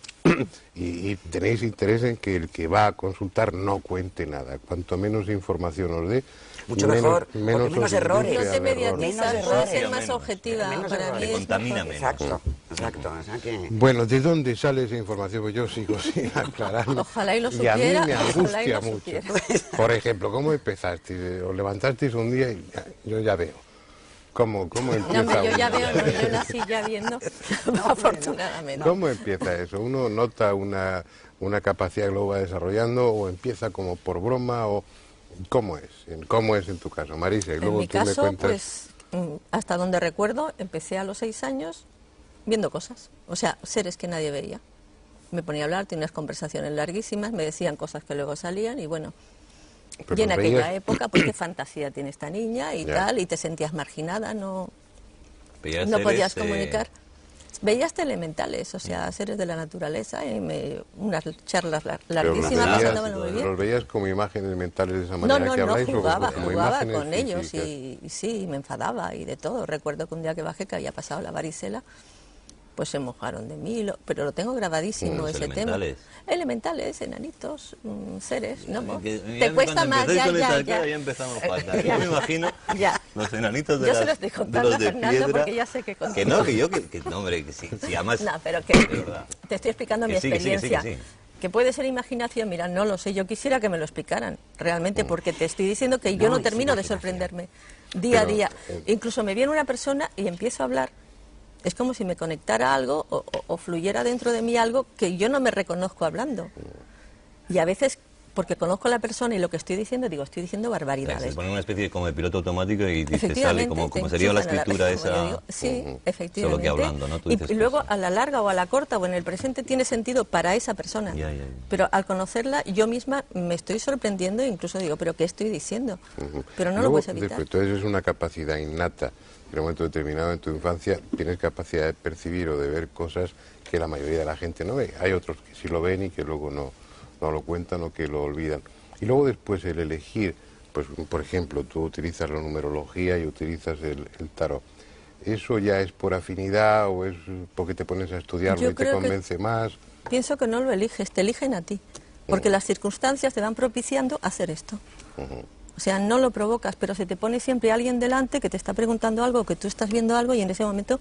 y tenéis interés en que el que va a consultar no cuente nada. Cuanto menos información os dé, Mucho mejor, porque menos os errores. induce No a te error. mediatizas, Menos puedes ser errores. más objetiva. Menos Para errores. mí Te es contamina mejor. menos. Exacto. O sea que... Bueno, ¿de dónde sale esa información? Pues yo sigo sin aclararlo. Ojalá y lo a mí supiera, me ojalá y angustia lo mucho. supiera. Por ejemplo, ¿cómo empezasteis? Os levantasteis un día y yo ya veo. ¿Cómo No, empieza hombre, yo ya uno? veo, no, yo nací ya viendo, afortunadamente. ¿Cómo empieza eso? ¿Uno nota una capacidad que luego va desarrollando o empieza como por broma o cómo es? ¿Cómo es en tu caso, Marisa? Y En luego mi tú me caso, cuentas. pues, hasta donde recuerdo, empecé a los 6 años viendo cosas, o sea, seres que nadie veía. Me ponía a hablar, tenía unas conversaciones larguísimas, me decían cosas que luego salían y bueno, Pero y en los aquella veías- época, pues qué fantasía tiene esta niña y Ya. tal, y te sentías marginada, no Veías no seres, podías comunicar. Veías elementales, o sea, seres de la naturaleza, y unas charlas pero larguísimas, veías- pasándomelo muy bien. ¿Los veías como imágenes mentales de esa manera No, que habláis? o jugaba como imágenes con ellos físicas? y sí, me enfadaba y de todo. Recuerdo que un día que bajé que había pasado la varicela pues se mojaron de mí, pero lo tengo grabadísimo ese elementales. tema. Elementales, enanitos, seres, ¿no? Ya te cuesta más, ya empezamos fatal. Yo me imagino los enanitos de yo se lo estoy contando de a Fernando piedra. porque ya sé que contigo. Que no, que no, hombre, que si además... No, pero que te estoy explicando mi Que sí, que sí, que sí, que experiencia. sí. Que puede ser imaginación, mira, no lo sé, yo quisiera que me lo explicaran, realmente, porque te estoy diciendo que yo no termino de sorprenderme día a día. Incluso me viene una persona y empiezo a hablar, es como si me conectara algo o fluyera dentro de mí algo que yo no me reconozco hablando. Y a veces, porque conozco a la persona y lo que estoy diciendo, digo, estoy diciendo barbaridades. Se pone una especie como de piloto automático y te sale Efectivamente, como sería la escritura como yo esa. digo. Sí, efectivamente. Solo que hablando, ¿no? Tú dices Y luego cosas. a la larga o a la corta o en el presente tiene sentido para esa persona. Ya. Pero al conocerla yo misma me estoy sorprendiendo e incluso digo, ¿pero qué estoy diciendo? Pero no lo Luego, puedes evitar. Entonces es una capacidad innata. En un momento determinado en tu infancia tienes capacidad de percibir o de ver cosas que la mayoría de la gente no ve. Hay otros que sí lo ven y que luego no lo cuentan o que lo olvidan. Y luego después el elegir, pues por ejemplo, tú utilizas la numerología y utilizas el tarot. ¿Eso ya es por afinidad o es porque te pones a estudiarlo Yo y te creo que convence más? Pienso que no lo eliges, te eligen a ti. Porque las circunstancias te van propiciando hacer esto. O sea, no lo provocas, pero se te pone siempre alguien delante que te está preguntando algo, que tú estás viendo algo y en ese momento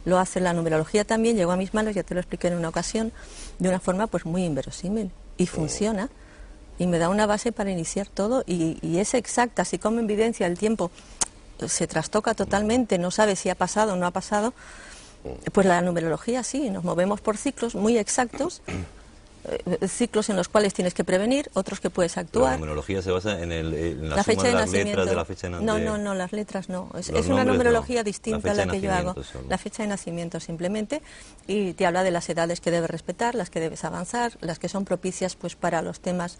lo hace. La numerología también llegó a mis manos, ya te lo expliqué en una ocasión, de una forma pues muy inverosímil. Y funciona. Y me da una base para iniciar todo y es exacta. Si como en vivencia el tiempo se trastoca totalmente, no sabes si ha pasado o no ha pasado, pues la numerología sí, nos movemos por ciclos muy exactos, ciclos en los cuales tienes que prevenir, otros que puedes actuar. La numerología se basa en la fecha suma de de las nacimiento. letras de la fecha de nacimiento. No, las letras no. Es Los una nombres numerología no. distinta a La la fecha que de yo hago. nacimiento solo. La fecha de nacimiento simplemente. Y te habla de las edades que debes respetar, las que debes avanzar, las que son propicias pues para los temas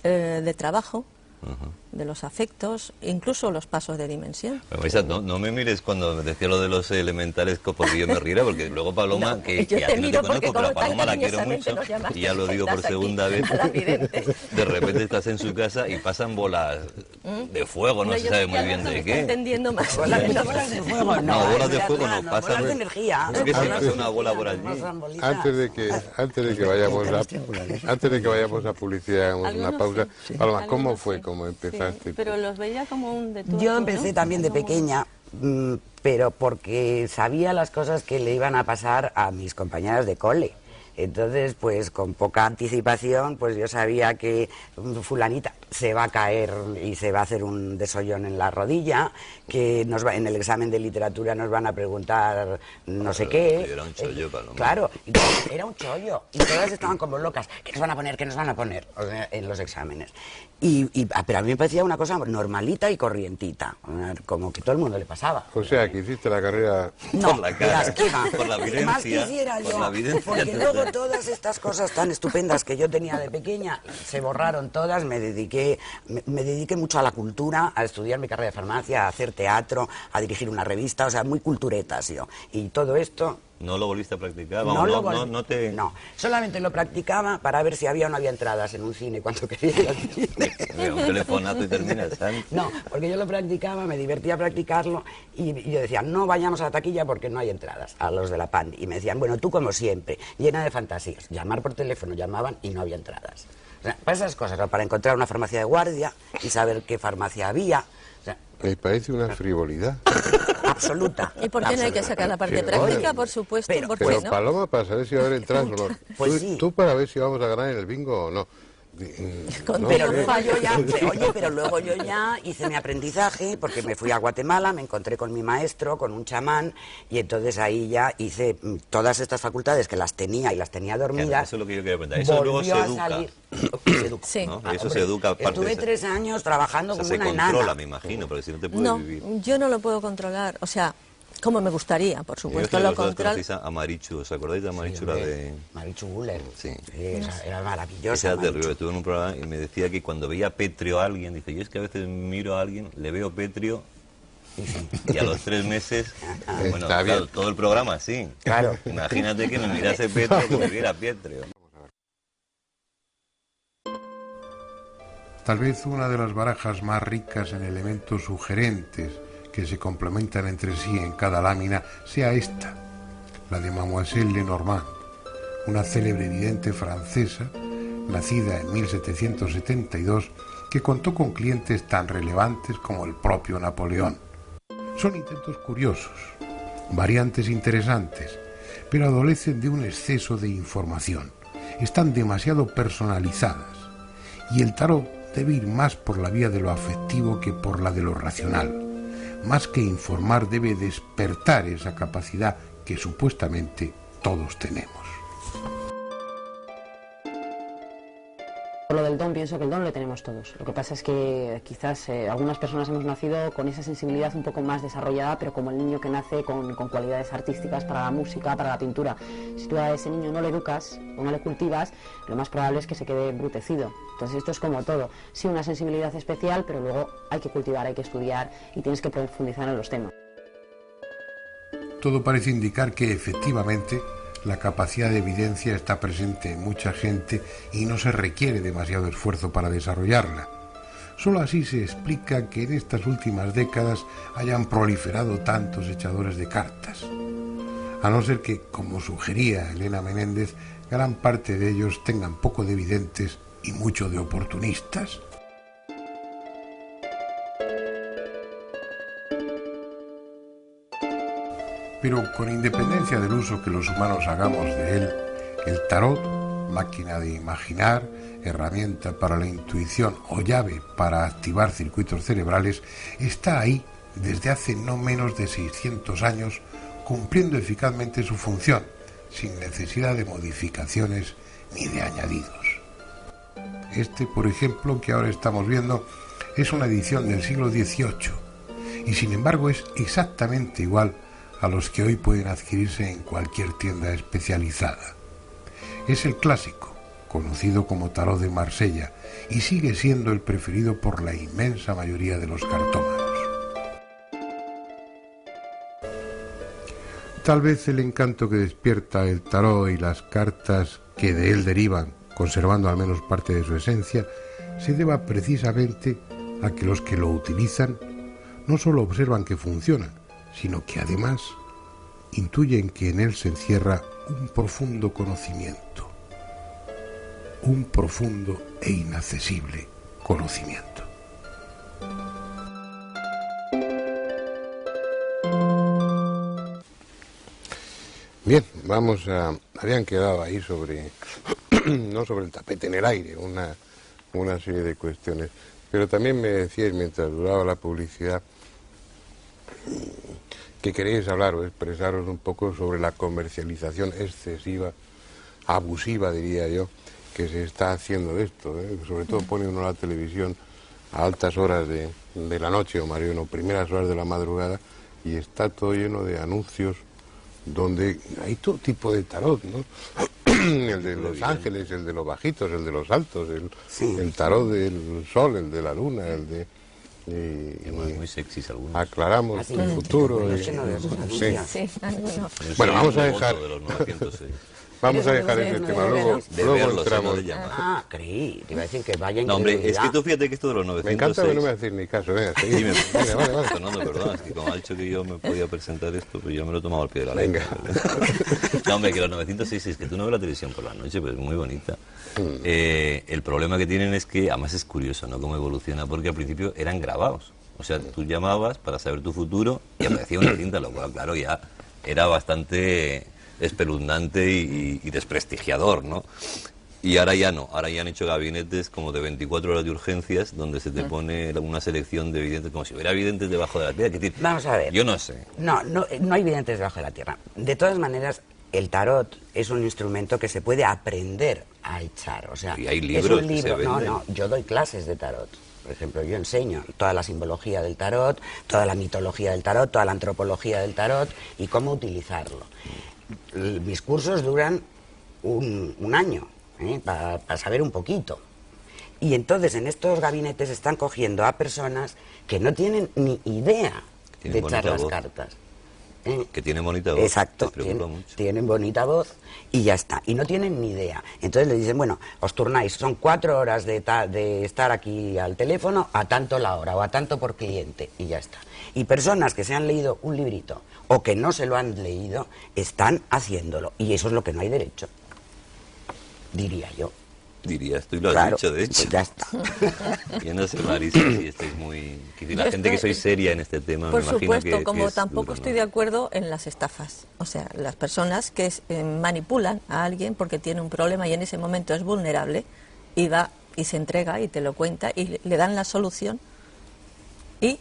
de trabajo, de los afectos, incluso los pasos de dimensión. Pero, Isa, no me mires cuando me decía lo de los elementales porque yo me riera, porque luego Paloma, No, que yo a te ti no miro te porque conozco, pero a como tan Paloma la quiero cariñosamente mucho, nos llamaste, y ya lo digo por estás aquí, segunda vez, a la vidente. de repente estás en su casa y pasan bolas de fuego, no se yo sabe sé muy que bien Alberto de me está qué. entendiendo más. Bolas de fuego, no. No, bolas de fuego no, Bolas pasan... de energía. Es que se hace una bola por allí. Antes de que vayamos a publicidad, hagamos una Algunos pausa. sí. Paloma, ¿cómo Algunos fue? sí. ¿Cómo empezaste? Sí, pero los veía como un de todo. Yo empecé también de pequeña, pero porque sabía las cosas que le iban a pasar a mis compañeras de cole. Entonces, pues con poca anticipación, pues yo sabía que fulanita se va a caer y se va a hacer un desollón en la rodilla, que en el examen de literatura nos van a preguntar no sé qué. Era un chollo, Paloma. Claro, era un chollo. Y todas estaban como locas. ¿Qué nos van a poner? ¿Qué nos van a poner? O sea, en los exámenes. Pero a mí me parecía una cosa normalita y corrientita, como que todo el mundo le pasaba. O sea, que hiciste la carrera... No, Por la cara, verás, ¿qué va? por la ¿Qué evidencia, más quisiera por yo? la evidencia. Porque luego todas estas cosas tan estupendas que yo tenía de pequeña se borraron todas. Me dediqué mucho a la cultura, a estudiar mi carrera de farmacia, a hacer teatro, a dirigir una revista, o sea, muy culturetas yo. Y todo esto... ¿No lo volviste a practicar? No, Vamos, no, solamente lo practicaba para ver si había o no había entradas en un cine cuando quería ir al cine. Un telefonazo y terminas, ¿sabes? No, porque yo lo practicaba, me divertía practicarlo y yo decía, no vayamos a la taquilla porque no hay entradas, a los de la PAN. Y me decían, bueno, tú como siempre, llena de fantasías. Llamar por teléfono, llamaban y no había entradas. O sea, para esas cosas, para encontrar una farmacia de guardia y saber qué farmacia había. O sea, Me parece una frivolidad. absoluta. ¿Y por qué no hay que sacar la parte Sí, práctica? oye, Por supuesto, pero- porque Pero no. Paloma, para saber si va a haber entradas o no. Pues sí. Tú para ver si vamos a ganar en el bingo o no. Con No, Pero todo luego fallo. yo ya, pero luego yo ya hice mi aprendizaje porque me fui a Guatemala, me encontré con mi maestro, con un chamán y entonces ahí ya hice todas estas facultades que las tenía y las tenía dormidas. Claro, eso es lo que yo quería preguntar. Eso luego se Volvió a educa. salir- se educa. Sí. ¿No? Ah, Eso hombre, se educa aparte. Estuve 3 años trabajando O sea, como se una controla, enana. me imagino, porque si no te puedes No, vivir. yo no lo puedo controlar. O sea, como me gustaría, por Yo supuesto, que lo vosotros controlo. conocéis a Marichu, ¿os acordáis de Marichu, la de...? Marichu Guller. Sí. Esa era maravillosa. Esa era Marichu. terrible, estuve en un programa y me decía que cuando veía pétreo a alguien, dice, yo es que a veces miro a alguien, le veo pétreo y a los 3 meses, bueno, Está claro, bien. todo el programa sí. Claro. Imagínate que me mirase pétreo que me viera pétreo. Tal vez una de las barajas más ricas en elementos sugerentes que se complementan entre sí en cada lámina sea esta, la de Mademoiselle Lenormand, una célebre vidente francesa, nacida en 1772, que contó con clientes tan relevantes como el propio Napoleón. Son intentos curiosos, variantes interesantes, pero adolecen de un exceso de información. Están demasiado personalizadas y el tarot debe ir más por la vía de lo afectivo que por la de lo racional. Más que informar, debe despertar esa capacidad que supuestamente todos tenemos. Por lo del don, pienso que el don lo tenemos todos. Lo que pasa es que quizás algunas personas hemos nacido con esa sensibilidad un poco más desarrollada, pero como el niño que nace con cualidades artísticas para la música, para la pintura. Si tú a ese niño no le educas o no le cultivas, lo más probable es que se quede embrutecido. Entonces esto es como todo. Sí, una sensibilidad especial, pero luego hay que cultivar, hay que estudiar y tienes que profundizar en los temas. Todo parece indicar que efectivamente la capacidad de evidencia está presente en mucha gente y no se requiere demasiado esfuerzo para desarrollarla. Solo así se explica que en estas últimas décadas hayan proliferado tantos echadores de cartas. A no ser que, como sugería Elena Menéndez, gran parte de ellos tengan poco de evidentes y mucho de oportunistas. Pero con independencia del uso que los humanos hagamos de él, el tarot, máquina de imaginar, herramienta para la intuición o llave para activar circuitos cerebrales, está ahí desde hace no menos de 600 años, cumpliendo eficazmente su función, sin necesidad de modificaciones ni de añadidos. Este, por ejemplo, que ahora estamos viendo, es una edición del siglo XVIII y sin embargo es exactamente igual a los que hoy pueden adquirirse en cualquier tienda especializada. Es el clásico, conocido como tarot de Marsella, y sigue siendo el preferido por la inmensa mayoría de los cartómanos. Tal vez el encanto que despierta el tarot y las cartas que de él derivan, conservando al menos parte de su esencia, se deba precisamente a que los que lo utilizan no solo observan que funciona, sino que además intuyen que en él se encierra un profundo conocimiento, un profundo e inaccesible conocimiento. Bien, habían quedado ahí sobre, no sobre el tapete en el aire, una serie de cuestiones, pero también me decíais mientras duraba la publicidad que queréis hablar o expresaros un poco sobre la comercialización excesiva, abusiva diría yo, que se está haciendo de esto, ¿eh? Sobre todo pone uno la televisión a altas horas de la noche o primeras horas de la madrugada y está todo lleno de anuncios donde hay todo tipo de tarot, ¿no? El de los ángeles, el de los bajitos, el de los altos, el tarot del sol, el de la luna, el de... muy sexys algunos. Aclaramos tu futuro. Bueno, vamos a dejar... Vamos a dejar ese tema, luego entramos. Creí, te iba a decir que vaya no, hombre, es que tú fíjate que esto de los 906... Me encanta que no me haces ni caso, venga, seguimos. Vale. Fernando, perdón, es que como ha dicho que yo me podía presentar esto, pues yo me lo he tomado al pie de la letra. No, hombre, que los 906 es que tú no ves la televisión por la noche, pero es muy bonita. El problema que tienen es que, además es curioso, ¿no?, cómo evoluciona, porque al principio eran grabados. O sea, tú llamabas para saber tu futuro y aparecía una cinta, lo cual, claro, ya era bastante espeluznante y desprestigiador, ¿no? Y ahora ya no, ahora ya han hecho gabinetes como de 24 horas de urgencias donde se te pone una selección de videntes, como si hubiera videntes debajo de la tierra. Vamos a ver. Yo no sé. No hay videntes debajo de la tierra. De todas maneras, el tarot es un instrumento que se puede aprender a echar. O sea, y hay libros es un libro. Que se venden. No, yo doy clases de tarot. Por ejemplo, yo enseño toda la simbología del tarot, toda la mitología del tarot, toda la antropología del tarot y cómo utilizarlo. Mis cursos duran un año, para saber un poquito. Y entonces en estos gabinetes están cogiendo a personas que no tienen ni idea de echar las cartas. Que tienen bonita voz. Exacto, Les preocupa mucho. tienen bonita voz y ya está. Y no tienen ni idea. Entonces le dicen, bueno, os turnáis, son 4 horas de estar aquí al teléfono a tanto la hora o a tanto por cliente y ya está. Y personas que se han leído un librito o que no se lo han leído están haciéndolo. Y eso es lo que no hay derecho, diría yo. Dirías, tú lo has Claro, dicho, de hecho. pues ya está. Yo no sé, Marisa, si estáis muy... La gente que sois seria en este tema, Por me imagino supuesto, que como es tampoco duro, ¿no? estoy de acuerdo en las estafas. O sea, las personas que manipulan a alguien porque tiene un problema y en ese momento es vulnerable y va y se entrega y te lo cuenta y le dan la solución y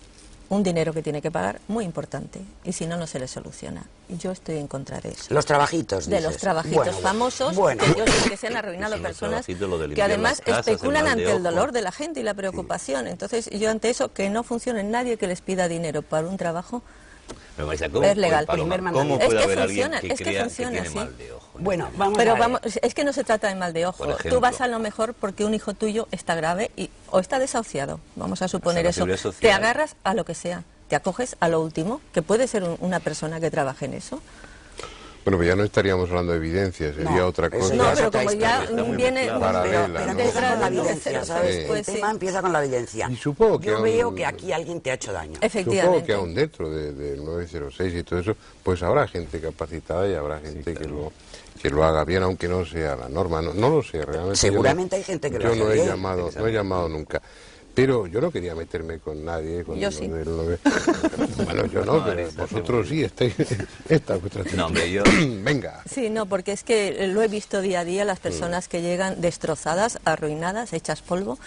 un dinero que tiene que pagar muy importante y si no, no se le soluciona. Y yo estoy en contra de eso. Los trabajitos, De dices. los trabajitos Bueno, famosos, bueno. que yo sé que se han arruinado Pues son los personas trabajitos, lo de que limpiar además las casas, especulan el mal de ante el ojo. dolor de la gente y la preocupación. Entonces, yo ante eso, que no funcione nadie que les pida dinero para un trabajo, Pero, Marisa, ¿cómo, es legal. Paloma, Primer ¿cómo mandamiento. puede Es que haber funciona, alguien que es que crea funciona, que tiene sí. mal de ojo? Bueno, vamos pero a ver. vamos, es que no se trata de mal de ojo. Por ejemplo. Tú vas a lo mejor porque un hijo tuyo está grave o está desahuciado. Vamos a suponer la eso. seguridad social. Te agarras a lo que sea. Te acoges a lo último, que puede ser una persona que trabaje en eso. Bueno, pues ya no estaríamos hablando de evidencia, sería No, otra eso cosa. ya No, es pero otra como ya historia, está muy viene... mezclada. Pero Paralela, ¿no? empieza con la Detrás, evidencia, sí, ¿sabes? pues El sí. tema empieza con la evidencia. Y supongo que Yo aún- veo que aquí alguien te ha hecho daño. Supongo Efectivamente. que aún dentro del 906 y todo eso, pues habrá gente capacitada y habrá gente que lo haga bien, aunque no sea la norma. No lo sé, realmente. Seguramente hay gente que lo hace Yo no he bien. llamado nunca. Pero yo no quería meterme con nadie. Con Yo lo sí. del Bueno, yo no, pero vosotros sí estáis... Esta es vuestra No, hombre, yo... Venga. Sí, no, porque es que lo he visto día a día, las personas que llegan destrozadas, arruinadas, hechas polvo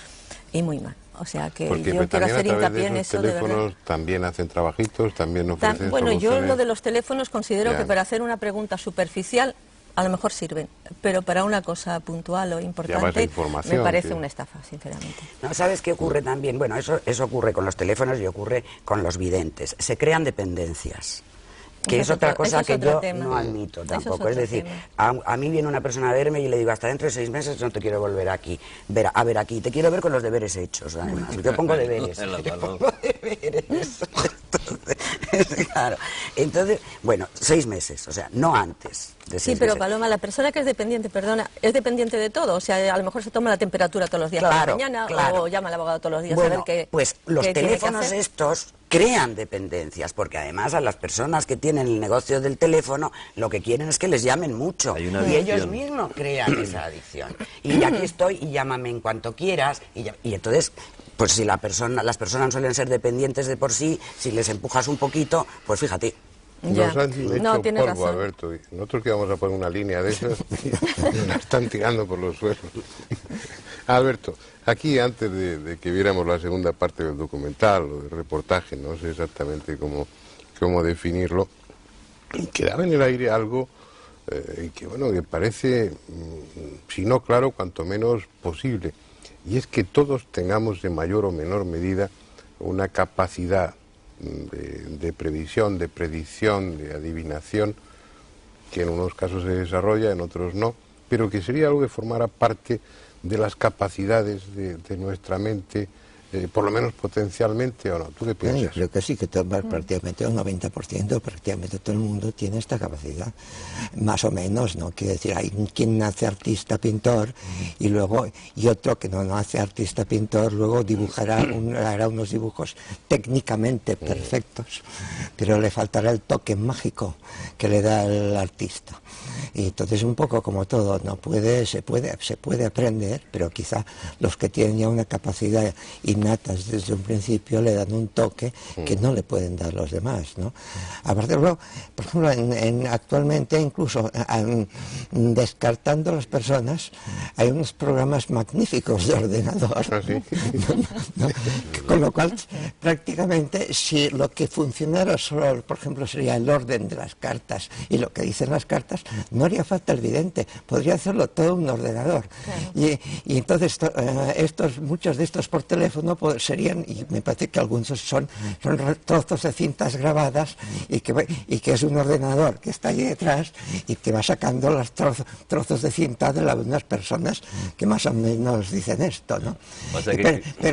y muy mal. O sea que Porque yo quiero también hacer a través hincapié en de esos eso, de verdad. teléfonos también hacen trabajitos, también ofrecen Bueno, yo soluciones. lo de los teléfonos considero Ya. que para hacer una pregunta superficial a lo mejor sirven, pero para una cosa puntual o base importante información, me parece que- una estafa, sinceramente. ¿No? ¿Sabes qué ocurre también? Bueno, eso ocurre con los teléfonos y ocurre con los videntes. Se crean dependencias. Que Ese es es otra otro- cosa ese es que otro yo tema. no admito Eso es tampoco. otro Es decir, tema. a mí viene una persona a verme y le digo, hasta dentro de 6 meses no te quiero volver aquí. A ver aquí, te quiero ver con los deberes hechos, además. Yo pongo deberes. En la Yo palabra. pongo deberes. Entonces, claro. Entonces, bueno, 6 meses, o sea, no antes de 6 Sí, pero meses. Paloma, la persona que es dependiente, perdona, es dependiente de todo. O sea, a lo mejor se toma la temperatura todos los días por la Claro, mañana claro. o llama al abogado todos los días a Bueno, ver qué pues los qué tiene que teléfonos hacer. estos crean dependencias, porque además a las personas que tienen el negocio del teléfono lo que quieren es que les llamen mucho Hay una y ellos adicción. mismos crean esa adicción. Y aquí estoy y llámame en cuanto quieras y entonces pues si las personas suelen ser dependientes de por sí, si les empujas un poquito, pues fíjate. Ya. Nos han hecho No, tienes polvo, razón. Alberto. Nosotros que vamos a poner una línea de esas, la están tirando por los suelos. Alberto, aquí antes de que viéramos la segunda parte del documental o del reportaje, no sé exactamente cómo definirlo, quedaba en el aire algo que bueno, que parece, si no claro, cuanto menos posible. Y es que todos tengamos en mayor o menor medida una capacidad de previsión, de predicción, de adivinación, que en unos casos se desarrolla, en otros no, pero que sería algo que formara parte de las capacidades de nuestra mente, por lo menos potencialmente, ¿o no? ¿Tú qué Yo piensas? creo que sí, que prácticamente un 90%, prácticamente todo el mundo tiene esta capacidad, más o menos, ¿no? Quiere decir, hay quien nace artista, pintor, y otro que no nace artista, pintor, luego hará unos dibujos técnicamente perfectos, pero le faltará el toque mágico que le da el artista. Y entonces un poco como todo, se puede aprender, pero quizá los que tienen ya una capacidad innatas desde un principio le dan un toque que no le pueden dar los demás, ¿no? Aparte, luego, por ejemplo, actualmente incluso descartando las personas, hay unos programas magníficos de ordenador. ¿Ah, sí? ¿No? Con lo cual, prácticamente, si lo que funcionara solo, por ejemplo, sería el orden de las cartas y lo que dicen las cartas, no haría falta el vidente, podría hacerlo todo un ordenador. Claro. Y entonces, muchos de estos por teléfono serían, y me parece que algunos son trozos de cintas grabadas y que es un ordenador que está ahí detrás y que va sacando los trozos de cinta de algunas personas que más o menos dicen esto, ¿no?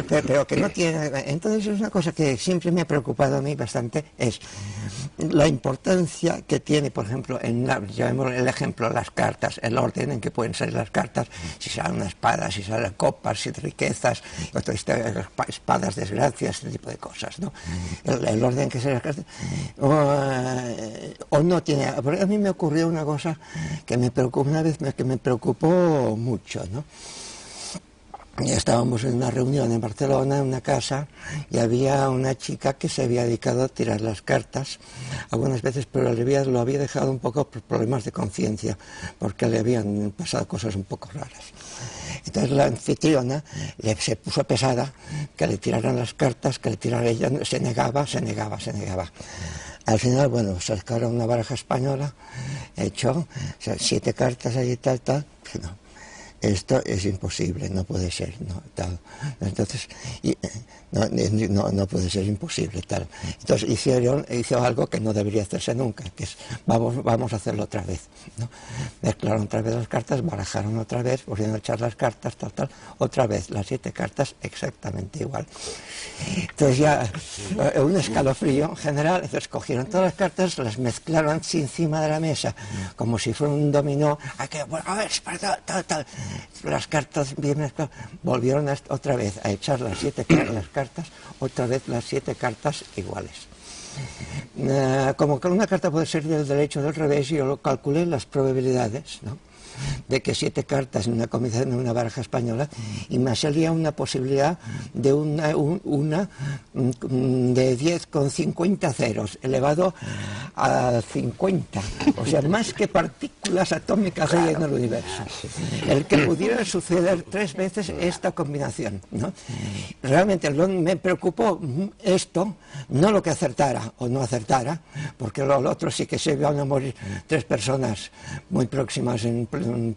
Pero que no tiene... Entonces es una cosa que siempre me ha preocupado a mí bastante, es la importancia que tiene, por ejemplo, llamemos el ejemplo, las cartas, el orden en que pueden ser las cartas, si salen una espada, si salen copas, si riquezas, espadas, desgracias, este tipo de cosas, ¿no? El orden que se las cartas, o no tiene... A mí me ocurrió una cosa que me preocupó mucho, ¿no? Estábamos en una reunión en Barcelona, en una casa, y había una chica que se había dedicado a tirar las cartas algunas veces, pero lo había dejado un poco por problemas de conciencia, porque le habían pasado cosas un poco raras. Entonces la anfitriona se puso pesada, que le tiraran las cartas, que le tirara ella, se negaba. Al final, bueno, sacaron una baraja española, echó 7 cartas allí, tal, no. Esto es imposible, no puede ser, no, tal. Entonces, no puede ser imposible, tal. Entonces hizo algo que no debería hacerse nunca, que es, vamos a hacerlo otra vez, ¿no? Mezclaron otra vez las cartas, barajaron otra vez, volvieron a echar las cartas, tal, otra vez, las 7 cartas exactamente igual. Entonces ya, un escalofrío general, entonces cogieron todas las cartas, las mezclaron así encima de la mesa, como si fuera un dominó, a ver, tal. Las cartas bien mezcladas, volvieron otra vez a echar las 7 cartas, otra vez las 7 cartas iguales. Como que una carta puede ser del derecho o del revés, yo lo calculé las probabilidades, ¿no?, de que 7 cartas en una combinación, en una baraja española, y me salía una posibilidad de una de 10 con 50 ceros elevado a 50, o sea, más que partículas atómicas hay en el universo, el que pudiera suceder 3 veces esta combinación, ¿no? Realmente me preocupó esto, no lo que acertara o no acertara, porque lo otro sí que se iban a morir 3 personas muy próximas en un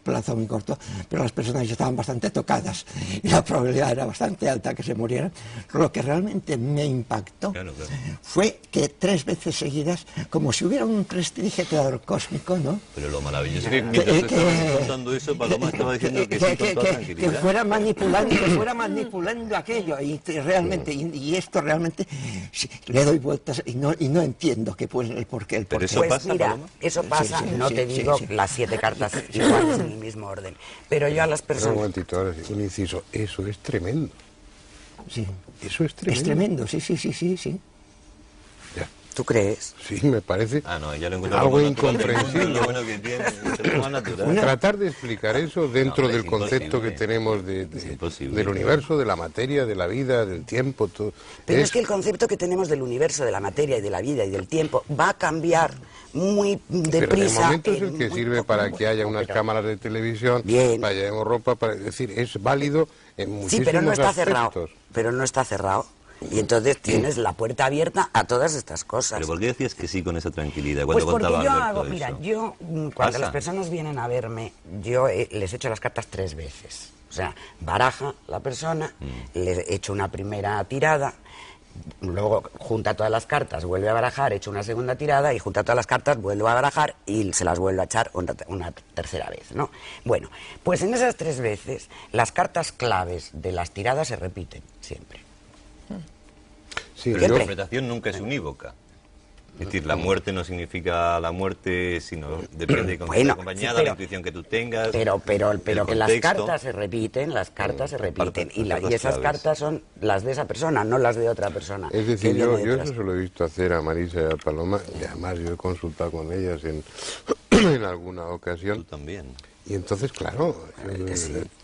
plazo muy corto, pero las personas ya estaban bastante tocadas y la probabilidad era bastante alta que se murieran. Lo que realmente me impactó fue que 3 veces seguidas, como si hubiera un prestidigitador cósmico, ¿no? Pero lo maravilloso es que mientras estabas contando eso, Paloma estaba diciendo que sí, con toda tranquilidad. Que fuera manipulando aquello, y realmente, y esto realmente le doy vueltas y no entiendo el porqué. Pero eso pues pasa, mira, Paloma. eso pasa, no te digo las 7 cartas iguales en el mismo orden, pero yo a las Un personas... momentito, ahora sí, un inciso. Eso es tremendo. Sí. Eso es tremendo. Es tremendo, sí. Ya. ¿Tú crees? Sí, me parece No, ya lo encuentro algo como natural, incomprensible. lo bueno que tiene, es lo más natural. Tratar de explicar eso dentro No, es del concepto imposible. que tenemos Es imposible. del universo, de la materia, de la vida, del tiempo, todo. Pero es que el concepto que tenemos del universo, de la materia y de la vida y del tiempo va a cambiar muy Pero de deprisa. momento es el que muy sirve poco, para muy que haya poco, unas pero- cámaras de televisión, Bien. para llevemos ropa, es decir, es válido en muchísimos Sí, pero no está cerrado. aspectos. Pero no está cerrado. Y entonces tienes la puerta abierta a todas estas cosas. ¿Pero por qué decías que sí con esa tranquilidad Pues cuando porque contaba yo Alberto hago, eso? mira, cuando ¿Pasa? las personas vienen a verme, yo les echo las cartas 3 veces. O sea, baraja la persona, le echo una primera tirada, luego junta todas las cartas, vuelve a barajar, echo una segunda tirada y junta todas las cartas, vuelvo a barajar y se las vuelvo a echar una tercera vez, ¿no? Bueno, pues en esas 3 veces las cartas claves de las tiradas se repiten siempre. Sí, Pero la yo- interpretación nunca es unívoca. Es decir, la muerte no significa la muerte, sino depende de con quién Bueno, esté acompañada, sí, pero- la intuición que tú tengas. Pero el que las contexto. cartas se repiten, las cartas se repiten. Y cartas esas claves. cartas son las de esa persona, no las de otra persona. Es que decir, viene yo detrás. eso se lo he visto hacer a Marisa y a Paloma, y además yo he consultado con ellas en alguna Tú ocasión. también. Y entonces, claro,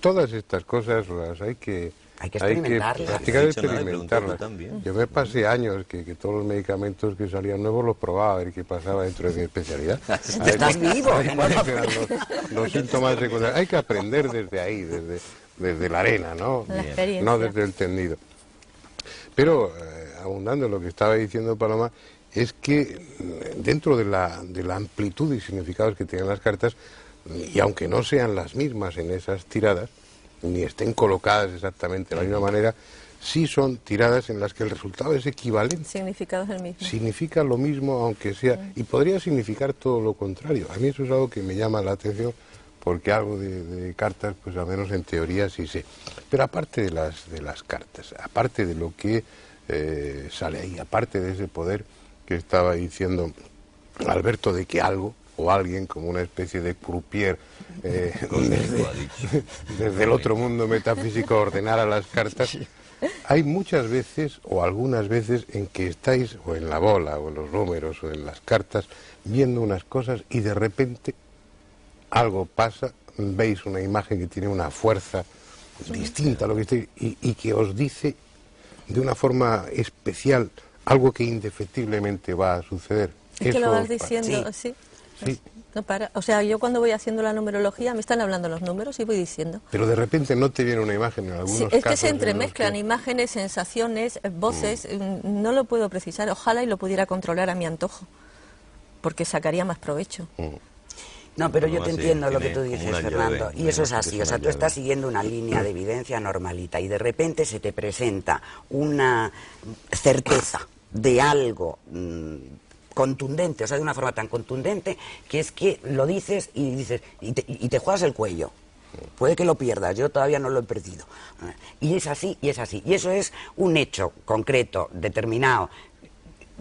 todas estas cosas hay que experimentarlas. practicar No he dicho nada, he preguntado experimentarlas. tú también. Yo me pasé años que todos los medicamentos que salían nuevos los probaba a ver qué pasaba dentro de mi especialidad. A ver Estás vivo. cuáles eran los síntomas secundarios. Hay que aprender desde ahí, desde la arena, ¿no? La experiencia. No desde el tendido. Pero, abundando en lo que estaba diciendo Paloma, es que dentro de la amplitud y significados que tienen las cartas, y aunque no sean las mismas en esas tiradas, ni estén colocadas exactamente de la misma manera, sí son tiradas en las que el resultado es equivalente. El significado es el mismo. Significa lo mismo, aunque sea, y podría significar todo lo contrario. A mí eso es algo que me llama la atención, porque algo de cartas, pues al menos en teoría sí sé. Pero aparte de las cartas, aparte de lo que sale ahí, aparte de ese poder que estaba diciendo Alberto, de que algo o alguien, como una especie de croupier desde el otro mundo metafísico, ordenara las cartas, hay muchas veces o algunas veces en que estáis o en la bola o en los números o en las cartas viendo unas cosas y de repente algo pasa, veis una imagen que tiene una fuerza distinta a lo que estáis y que os dice de una forma especial algo que indefectiblemente va a suceder. Es que lo vas diciendo, sí. Sí. No para. O sea, yo cuando voy haciendo la numerología me están hablando los números y voy diciendo. Pero de repente no te viene una imagen en algunos casos. Es que se entremezclan imágenes, sensaciones, voces. No lo puedo precisar. Ojalá y lo pudiera controlar a mi antojo, porque sacaría más provecho. No, pero yo te entiendo lo que tú como dices, una Fernando, llave, y eso es así, una o sea, tú llave. estás siguiendo una línea de evidencia normalita y de repente se te presenta una certeza de algo contundente, o sea, de una forma tan contundente que es que lo dices y te juegas el cuello. Puede que lo pierdas, yo todavía no lo he perdido. Y es así, y es así. Y eso es un hecho concreto, determinado.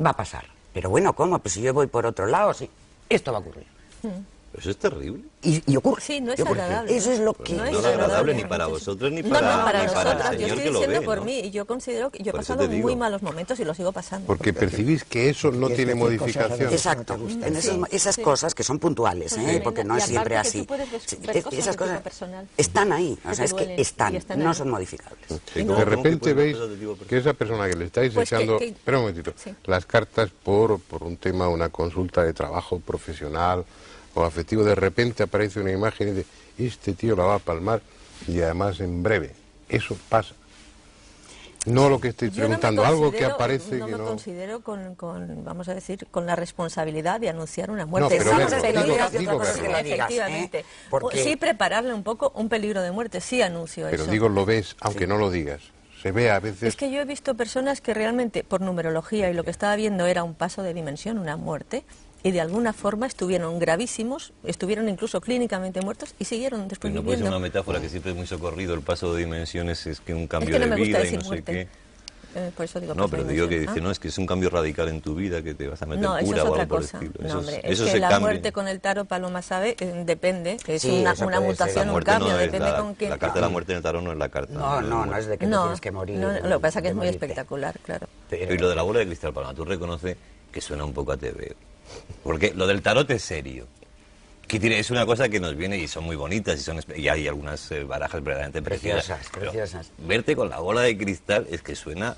Va a pasar. Pero bueno, ¿cómo? Pues si yo voy por otro lado, sí, esto va a ocurrir. Eso es terrible. Y ocurre. Sí, no es y ocurre. agradable. Eso es lo que... No No es es agradable ni agradable. para vosotros ni No, para, no, para ni para nosotras. el Yo señor estoy que lo diciendo ve, por ¿no? mí y yo considero que yo he Por eso pasado te digo. muy malos momentos y los sigo pasando. Porque percibís que eso no Porque tiene es decir, cosas a modificación. veces Exacto, no te gustan. en esas Sí. cosas que son puntuales, Son tremendas. porque no Y es aparte siempre que así. tú puedes ver Sí, cosas de esas tipo cosas personal. están ahí, o Que sea, te es que duelen y están, están no ahí. son modificables. Sí, De ¿cómo que repente pueden veis cosas de tipo que esa persona que le estáis Pues que- echando, que- espera un momentito, sí. las cartas por un tema, una consulta de trabajo profesional o afectivo, de repente aparece una imagen y dice, este tío la va a palmar y además en breve. Eso pasa. No lo que estoy Yo no me preguntando, algo que considero- aparece no que me no... considero vamos a decir, con la responsabilidad de anunciar una muerte. pero Sí, verlo, efectivamente, digo verlo. efectivamente. Porque- Sí, prepararle un poco un peligro de muerte, sí anuncio Pero eso. digo, lo ves, aunque no lo digas. Se ve a veces... Es que yo he visto personas que realmente, por numerología y lo que estaba viendo era un paso de dimensión, una muerte, y de alguna forma estuvieron gravísimos, estuvieron incluso clínicamente muertos y siguieron después Pues no puede ser viviendo. una metáfora que siempre es muy socorrido, el paso de dimensiones es que un Es cambio que no de me gusta vida y decir no sé muerte. qué. Por eso digo No, paso de pero digo que dimensión. dice, no, es que es un cambio radical en tu vida, que te vas a meter No, eso cura es o otra algo por el cosa. estilo. No, Eso, hombre, eso es que se la cambia. muerte con el tarot Paloma sabe, depende, es Sí, una eso puede ser. mutación, La un muerte cambio, no es depende con quién. la carta de la muerte en el tarot no es la carta. No es de que te No, tienes que morir. no, lo que pasa es que de es muy morirte. espectacular, claro. Pero- Y lo de la bola de cristal, Paloma, tú reconoces que suena un poco a TV. Porque lo del tarot es serio. Que es una cosa que nos viene y son muy bonitas y hay algunas barajas verdaderamente preciosas. Preciosas. Pero verte con la bola de cristal es que suena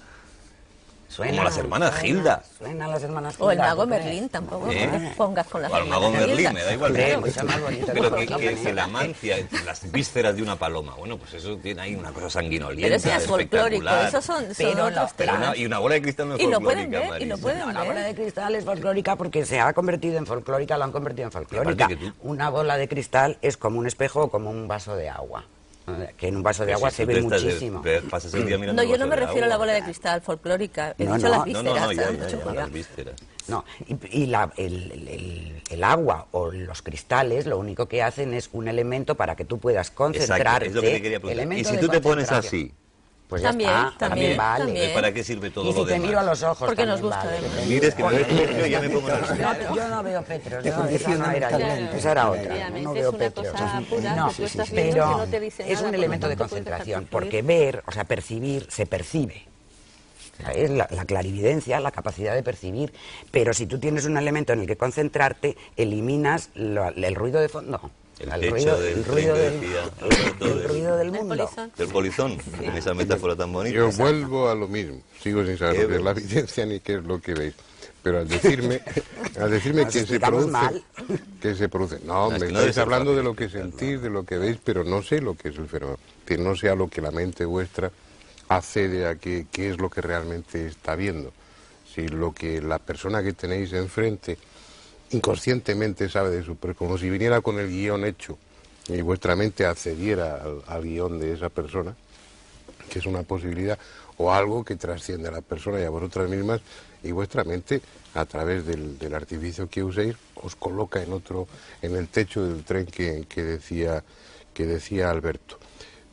como las hermanas suena, Gilda. Suenan las hermanas Gilda. O el mago ¿tú crees? Merlín, tampoco ¿Eh? no te pongas con las O al mago hermanas Merlín, Gilda. me da igual. Hombre, pero mucho más bonito pero que que la mancia, las vísceras de una paloma, bueno, pues eso tiene ahí una cosa sanguinolienta, Pero eso es folclórico, espectacular. esos son Pero otros no, pero temas. Y una bola de cristal no es Y lo pueden folclórica, ver, y lo Marisa. pueden No, la bola ver. de cristal es folclórica porque se ha convertido en folclórica, lo han convertido en folclórica. aparte que tú- Una bola de cristal es como un espejo o como un vaso de agua. Que en un vaso de Pero agua si se tú ve te estás muchísimo. pasas el día mirando No, el yo no vaso me de refiero a la agua. bola de cristal folclórica, he No, dicho no. las No, vísceras. no, ya, mucho ya, cuidado. las vísceras. No, y el agua o los cristales lo único que hacen es un elemento para que tú puedas concentrarte. Exacto, es lo que te quería preguntar. elemento Y si de tú te pones concentración. así, Pues ya También, está, también, vale. también. ¿para qué sirve todo Y lo si te demás? miro a los ojos Porque nos también gusta, vale. además. Mires que me ves Petrio y ya me pongo nervioso. Yo no veo Petros, Te no, esa condiciona no era yo, mentalmente. esa era otra. Efectivamente, No es veo una Petros. cosa pura No, que tú estás viendo pero que no te dice es nada, un por lo elemento de tanto puedes concentración, dejarte fluir. porque ver, o sea, percibir, se percibe. O sea, es la clarividencia, la capacidad de percibir. Pero si tú tienes un elemento en el que concentrarte, eliminas el ruido de fondo. El techo del tren que decía Alberto el ruido del El mundo. polizón. del polizón, en esa metáfora tan bonita. Yo vuelvo a lo mismo, sigo sin saber lo que es la evidencia ni qué es lo que veis. Pero al decirme Nos que se explicamos produce, mal. que se produce. No, No, es me que no debe estáis ser hablando fácil de lo que explicarlo. sentís, de lo que veis, pero no sé lo que es el fenómeno. Que no sé a lo que la mente vuestra accede a qué es lo que realmente está viendo. Si lo que la persona que tenéis enfrente inconscientemente sabe de eso, pero como si viniera con el guión hecho y vuestra mente accediera al guión de esa persona, que es una posibilidad, o algo que trasciende a la persona y a vosotras mismas, y vuestra mente, a través del artificio que uséis, os coloca en el techo del tren que decía Alberto.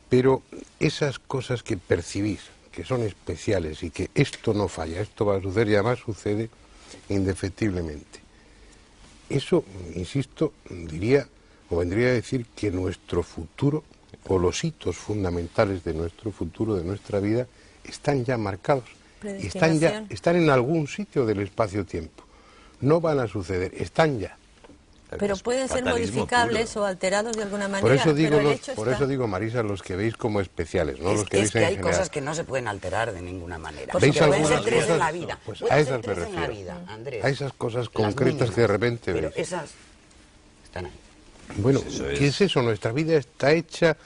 Pero esas cosas que percibís, que son especiales y que esto no falla, esto va a suceder y además sucede indefectiblemente. Eso, insisto, diría o vendría a decir que nuestro futuro o los hitos fundamentales de nuestro futuro, de nuestra vida, están ya marcados. Están en algún sitio del espacio-tiempo. No van a suceder, están ya. Pero pueden ser modificables o alterados de alguna manera. Por eso digo, Marisa, los que veis como especiales, no los que veis en general. Es que hay cosas que no se pueden alterar de ninguna manera. ¿Veis pueden ser tres cosas? en la vida. Pues a esas me refiero. A esas cosas concretas que de repente pero veis. Esas están ahí. Bueno, ¿qué es eso? Nuestra vida está hecha,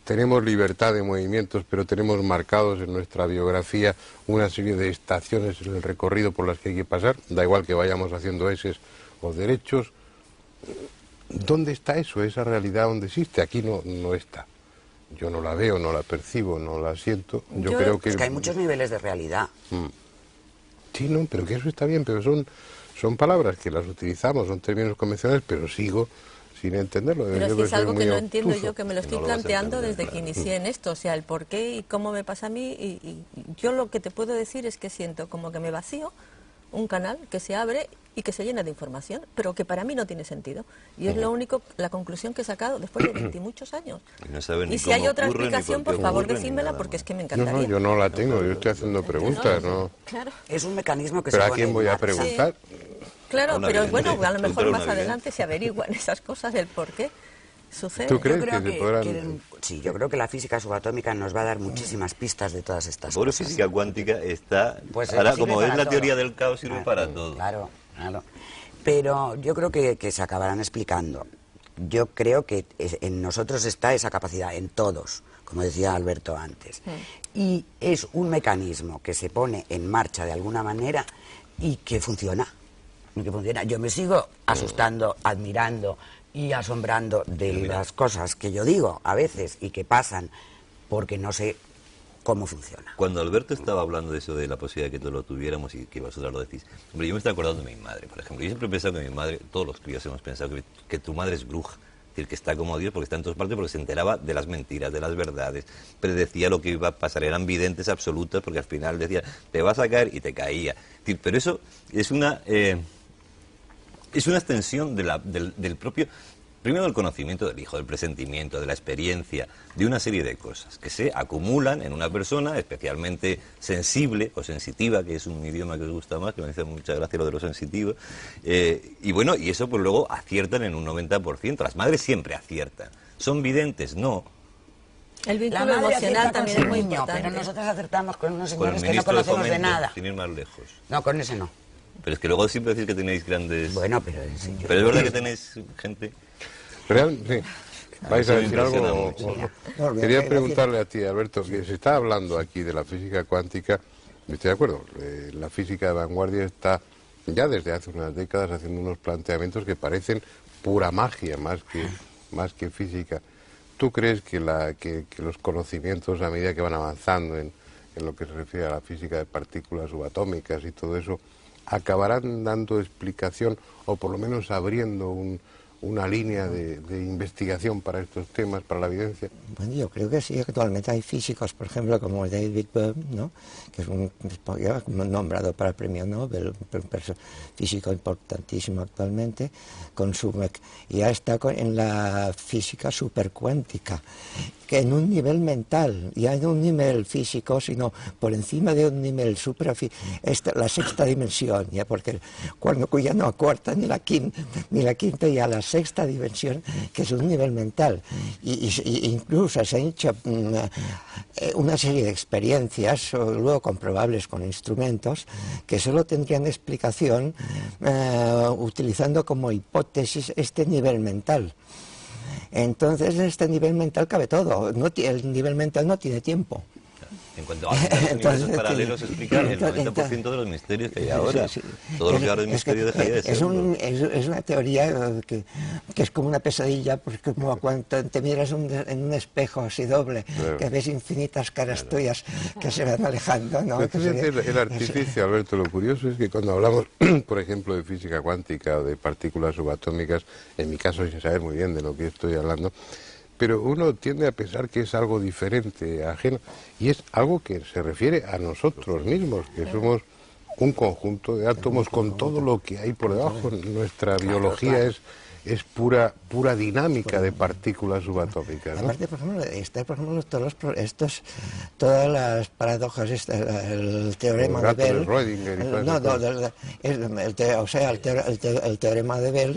tenemos libertad de movimientos, pero tenemos marcados en nuestra biografía una serie de estaciones en el recorrido por las que hay que pasar, da igual que vayamos haciendo eses o derechos. ¿Dónde está eso? Esa realidad, ¿dónde existe? Aquí no está. Yo no la veo, no la percibo, no la siento. Yo creo que... Es que hay muchos niveles de realidad. Sí, no, pero que eso está bien, pero son palabras que las utilizamos, son términos convencionales, pero sigo sin entenderlo. Pero es que es algo que no entiendo yo, que me lo estoy No lo vas a planteando entender, desde que inicié en esto, o sea, el por qué y cómo me pasa a mí, y yo lo que te puedo decir es que siento como que me vacío un canal que se abre y que se llena de información, pero que para mí no tiene sentido. Y es lo único, la conclusión que he sacado después de 20 y muchos años. Y si hay otra explicación, por favor, decídmela, porque es que me encantaría. No, yo no la tengo, yo estoy haciendo preguntas, ¿no? Claro. Es un mecanismo que ¿Pero se a pone quién voy en a marcha. preguntar? Claro, Una pero evidente, bueno, a lo mejor más una adelante se averiguan esas cosas, el por qué sucede. ¿Tú crees Yo creo que se podrán...? sí, yo creo que la física subatómica nos va a dar muchísimas pistas de todas estas Por cosas. física cuántica está... Pues, ahora, sirve como es para la todo. teoría del caos, sirve para todo. Claro, claro. Pero yo creo que se acabarán explicando. Yo creo que en nosotros está esa capacidad, en todos, como decía Alberto antes. Y es un mecanismo que se pone en marcha de alguna manera y que funciona. Yo me sigo asustando, admirando y asombrando de las cosas que yo digo a veces y que pasan porque no sé cómo funciona. Cuando Alberto estaba hablando de eso, de la posibilidad de que todos lo tuviéramos y que vosotros lo decís, hombre, yo me estoy acordando de mi madre, por ejemplo. Yo siempre he pensado que mi madre, todos los críos hemos pensado que tu madre es bruja. Es decir, que está como Dios porque está en todas partes, porque se enteraba de las mentiras, de las verdades, predecía lo que iba a pasar, eran videntes absolutas, porque al final decía, te vas a caer y te caía. Es decir, pero eso es una extensión del propio, primero del conocimiento del hijo, del presentimiento, de la experiencia, de una serie de cosas que se acumulan en una persona especialmente sensible o sensitiva, que es un idioma que os gusta más, que me hace mucha gracia lo de lo sensitivo, y bueno, y eso pues luego aciertan en un 90%, las madres siempre aciertan, ¿son videntes? No. El vínculo La madre emocional acierta también con es muy su niño, importante. pero nosotros acertamos con unos Con el señores que no ministro de conocemos de Fomento, nada. sin ir más lejos. No, con ese no. Pero es que luego siempre decís que tenéis grandes... Bueno, pero sí, Pero es verdad que tenéis gente... Sí. ¿Vais a decir algo? impresiona o mucho. no? Quería preguntarle a ti, Alberto, que se está hablando aquí de la física cuántica, estoy de acuerdo, la física de vanguardia está ya desde hace unas décadas haciendo unos planteamientos que parecen pura magia más que física. ¿Tú crees que los conocimientos a medida que van avanzando en lo que se refiere a la física de partículas subatómicas y todo eso, acabarán dando explicación o por lo menos abriendo una línea de investigación para estos temas, para la evidencia? Bueno, yo creo que sí. Actualmente hay físicos, por ejemplo, como David Bohm, ¿no?, que es un nombrado para el premio Nobel, un físico importantísimo actualmente, y ya está en la física supercuántica, que en un nivel mental, ya en un nivel físico, sino por encima de un nivel la sexta dimensión, ya, porque cuando ya no a cuarta ni la quinta, ya la sexta dimensión, que es un nivel mental, y incluso se han hecho una serie de experiencias luego comprobables con instrumentos que solo tendrían explicación utilizando como hipótesis este nivel mental. Entonces en este nivel mental cabe todo, el nivel mental no tiene tiempo. En cuanto a los universos paralelos, explica el 90% de los misterios que hay ahora. Todo lo que ahora es misterio dejaría de ser. Es una teoría que es como una pesadilla, porque como cuando te miras en un espejo así doble, que ves infinitas caras tuyas que se van alejando, ¿no? El artificio, Alberto, lo curioso es que cuando hablamos, por ejemplo, de física cuántica o de partículas subatómicas, en mi caso sin saber muy bien de lo que estoy hablando, pero uno tiende a pensar que es algo diferente, ajeno, y es algo que se refiere a nosotros mismos, que somos un conjunto de átomos con todo lo que hay por debajo. Nuestra biología es pura dinámica de partículas subatómicas, ¿no? Aparte, por ejemplo, todas las paradojas, el teorema de Bell, el teorema de Bell,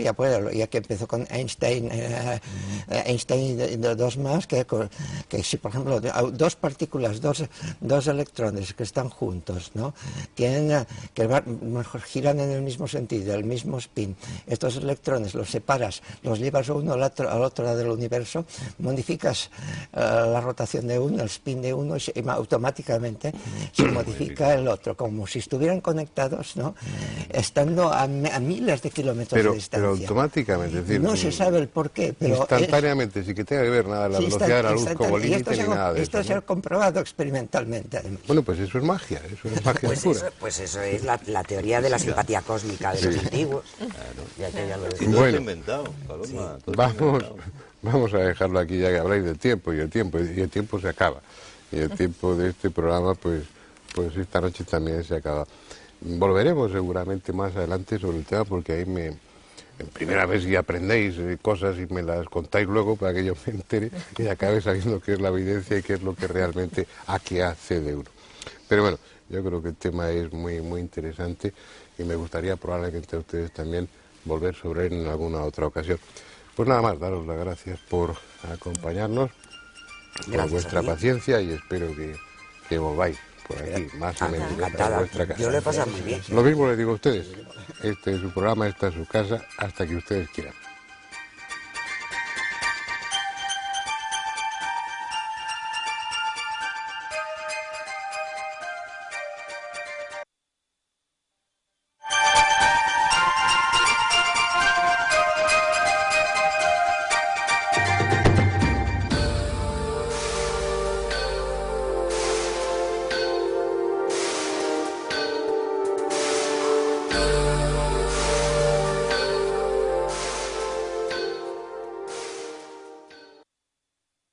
ya que empezó con Einstein y dos más, que si, por ejemplo, dos partículas, dos electrones que están juntos, ¿no? Que mejor giran en el mismo sentido, el mismo spin, estos electrones los separan, los llevas uno al otro lado del universo, modificas la rotación de uno, el spin de uno, y automáticamente se modifica el otro, como si estuvieran conectados, ¿no? Estando a miles de kilómetros de distancia. Pero automáticamente, es decir, no se sabe el por qué, pero instantáneamente, sin que tenga que ver nada la velocidad de la luz como límite ni nada de eso. Esto se ha comprobado experimentalmente, además. Bueno, pues eso es magia, pura. Pues eso es la teoría de la simpatía cósmica de los antiguos. Bueno, vamos a dejarlo aquí, ya que habláis del tiempo, y el tiempo se acaba. Y el tiempo de este programa, pues esta noche también se acaba. Volveremos seguramente más adelante sobre el tema, porque ahí en primera vez y aprendéis cosas y me las contáis luego para que yo me entere y acabe sabiendo qué es la evidencia y qué es lo que realmente aquí hace de uno. Pero bueno, yo creo que el tema es muy, muy interesante y me gustaría probablemente a ustedes también volver sobre él en alguna otra ocasión. Pues nada más, daros las gracias por acompañarnos, por vuestra paciencia, y espero que volváis por aquí, más o menos, a vuestra casa. Yo lo he pasado muy bien. Lo mismo les digo a ustedes, este es su programa, esta es su casa, hasta que ustedes quieran.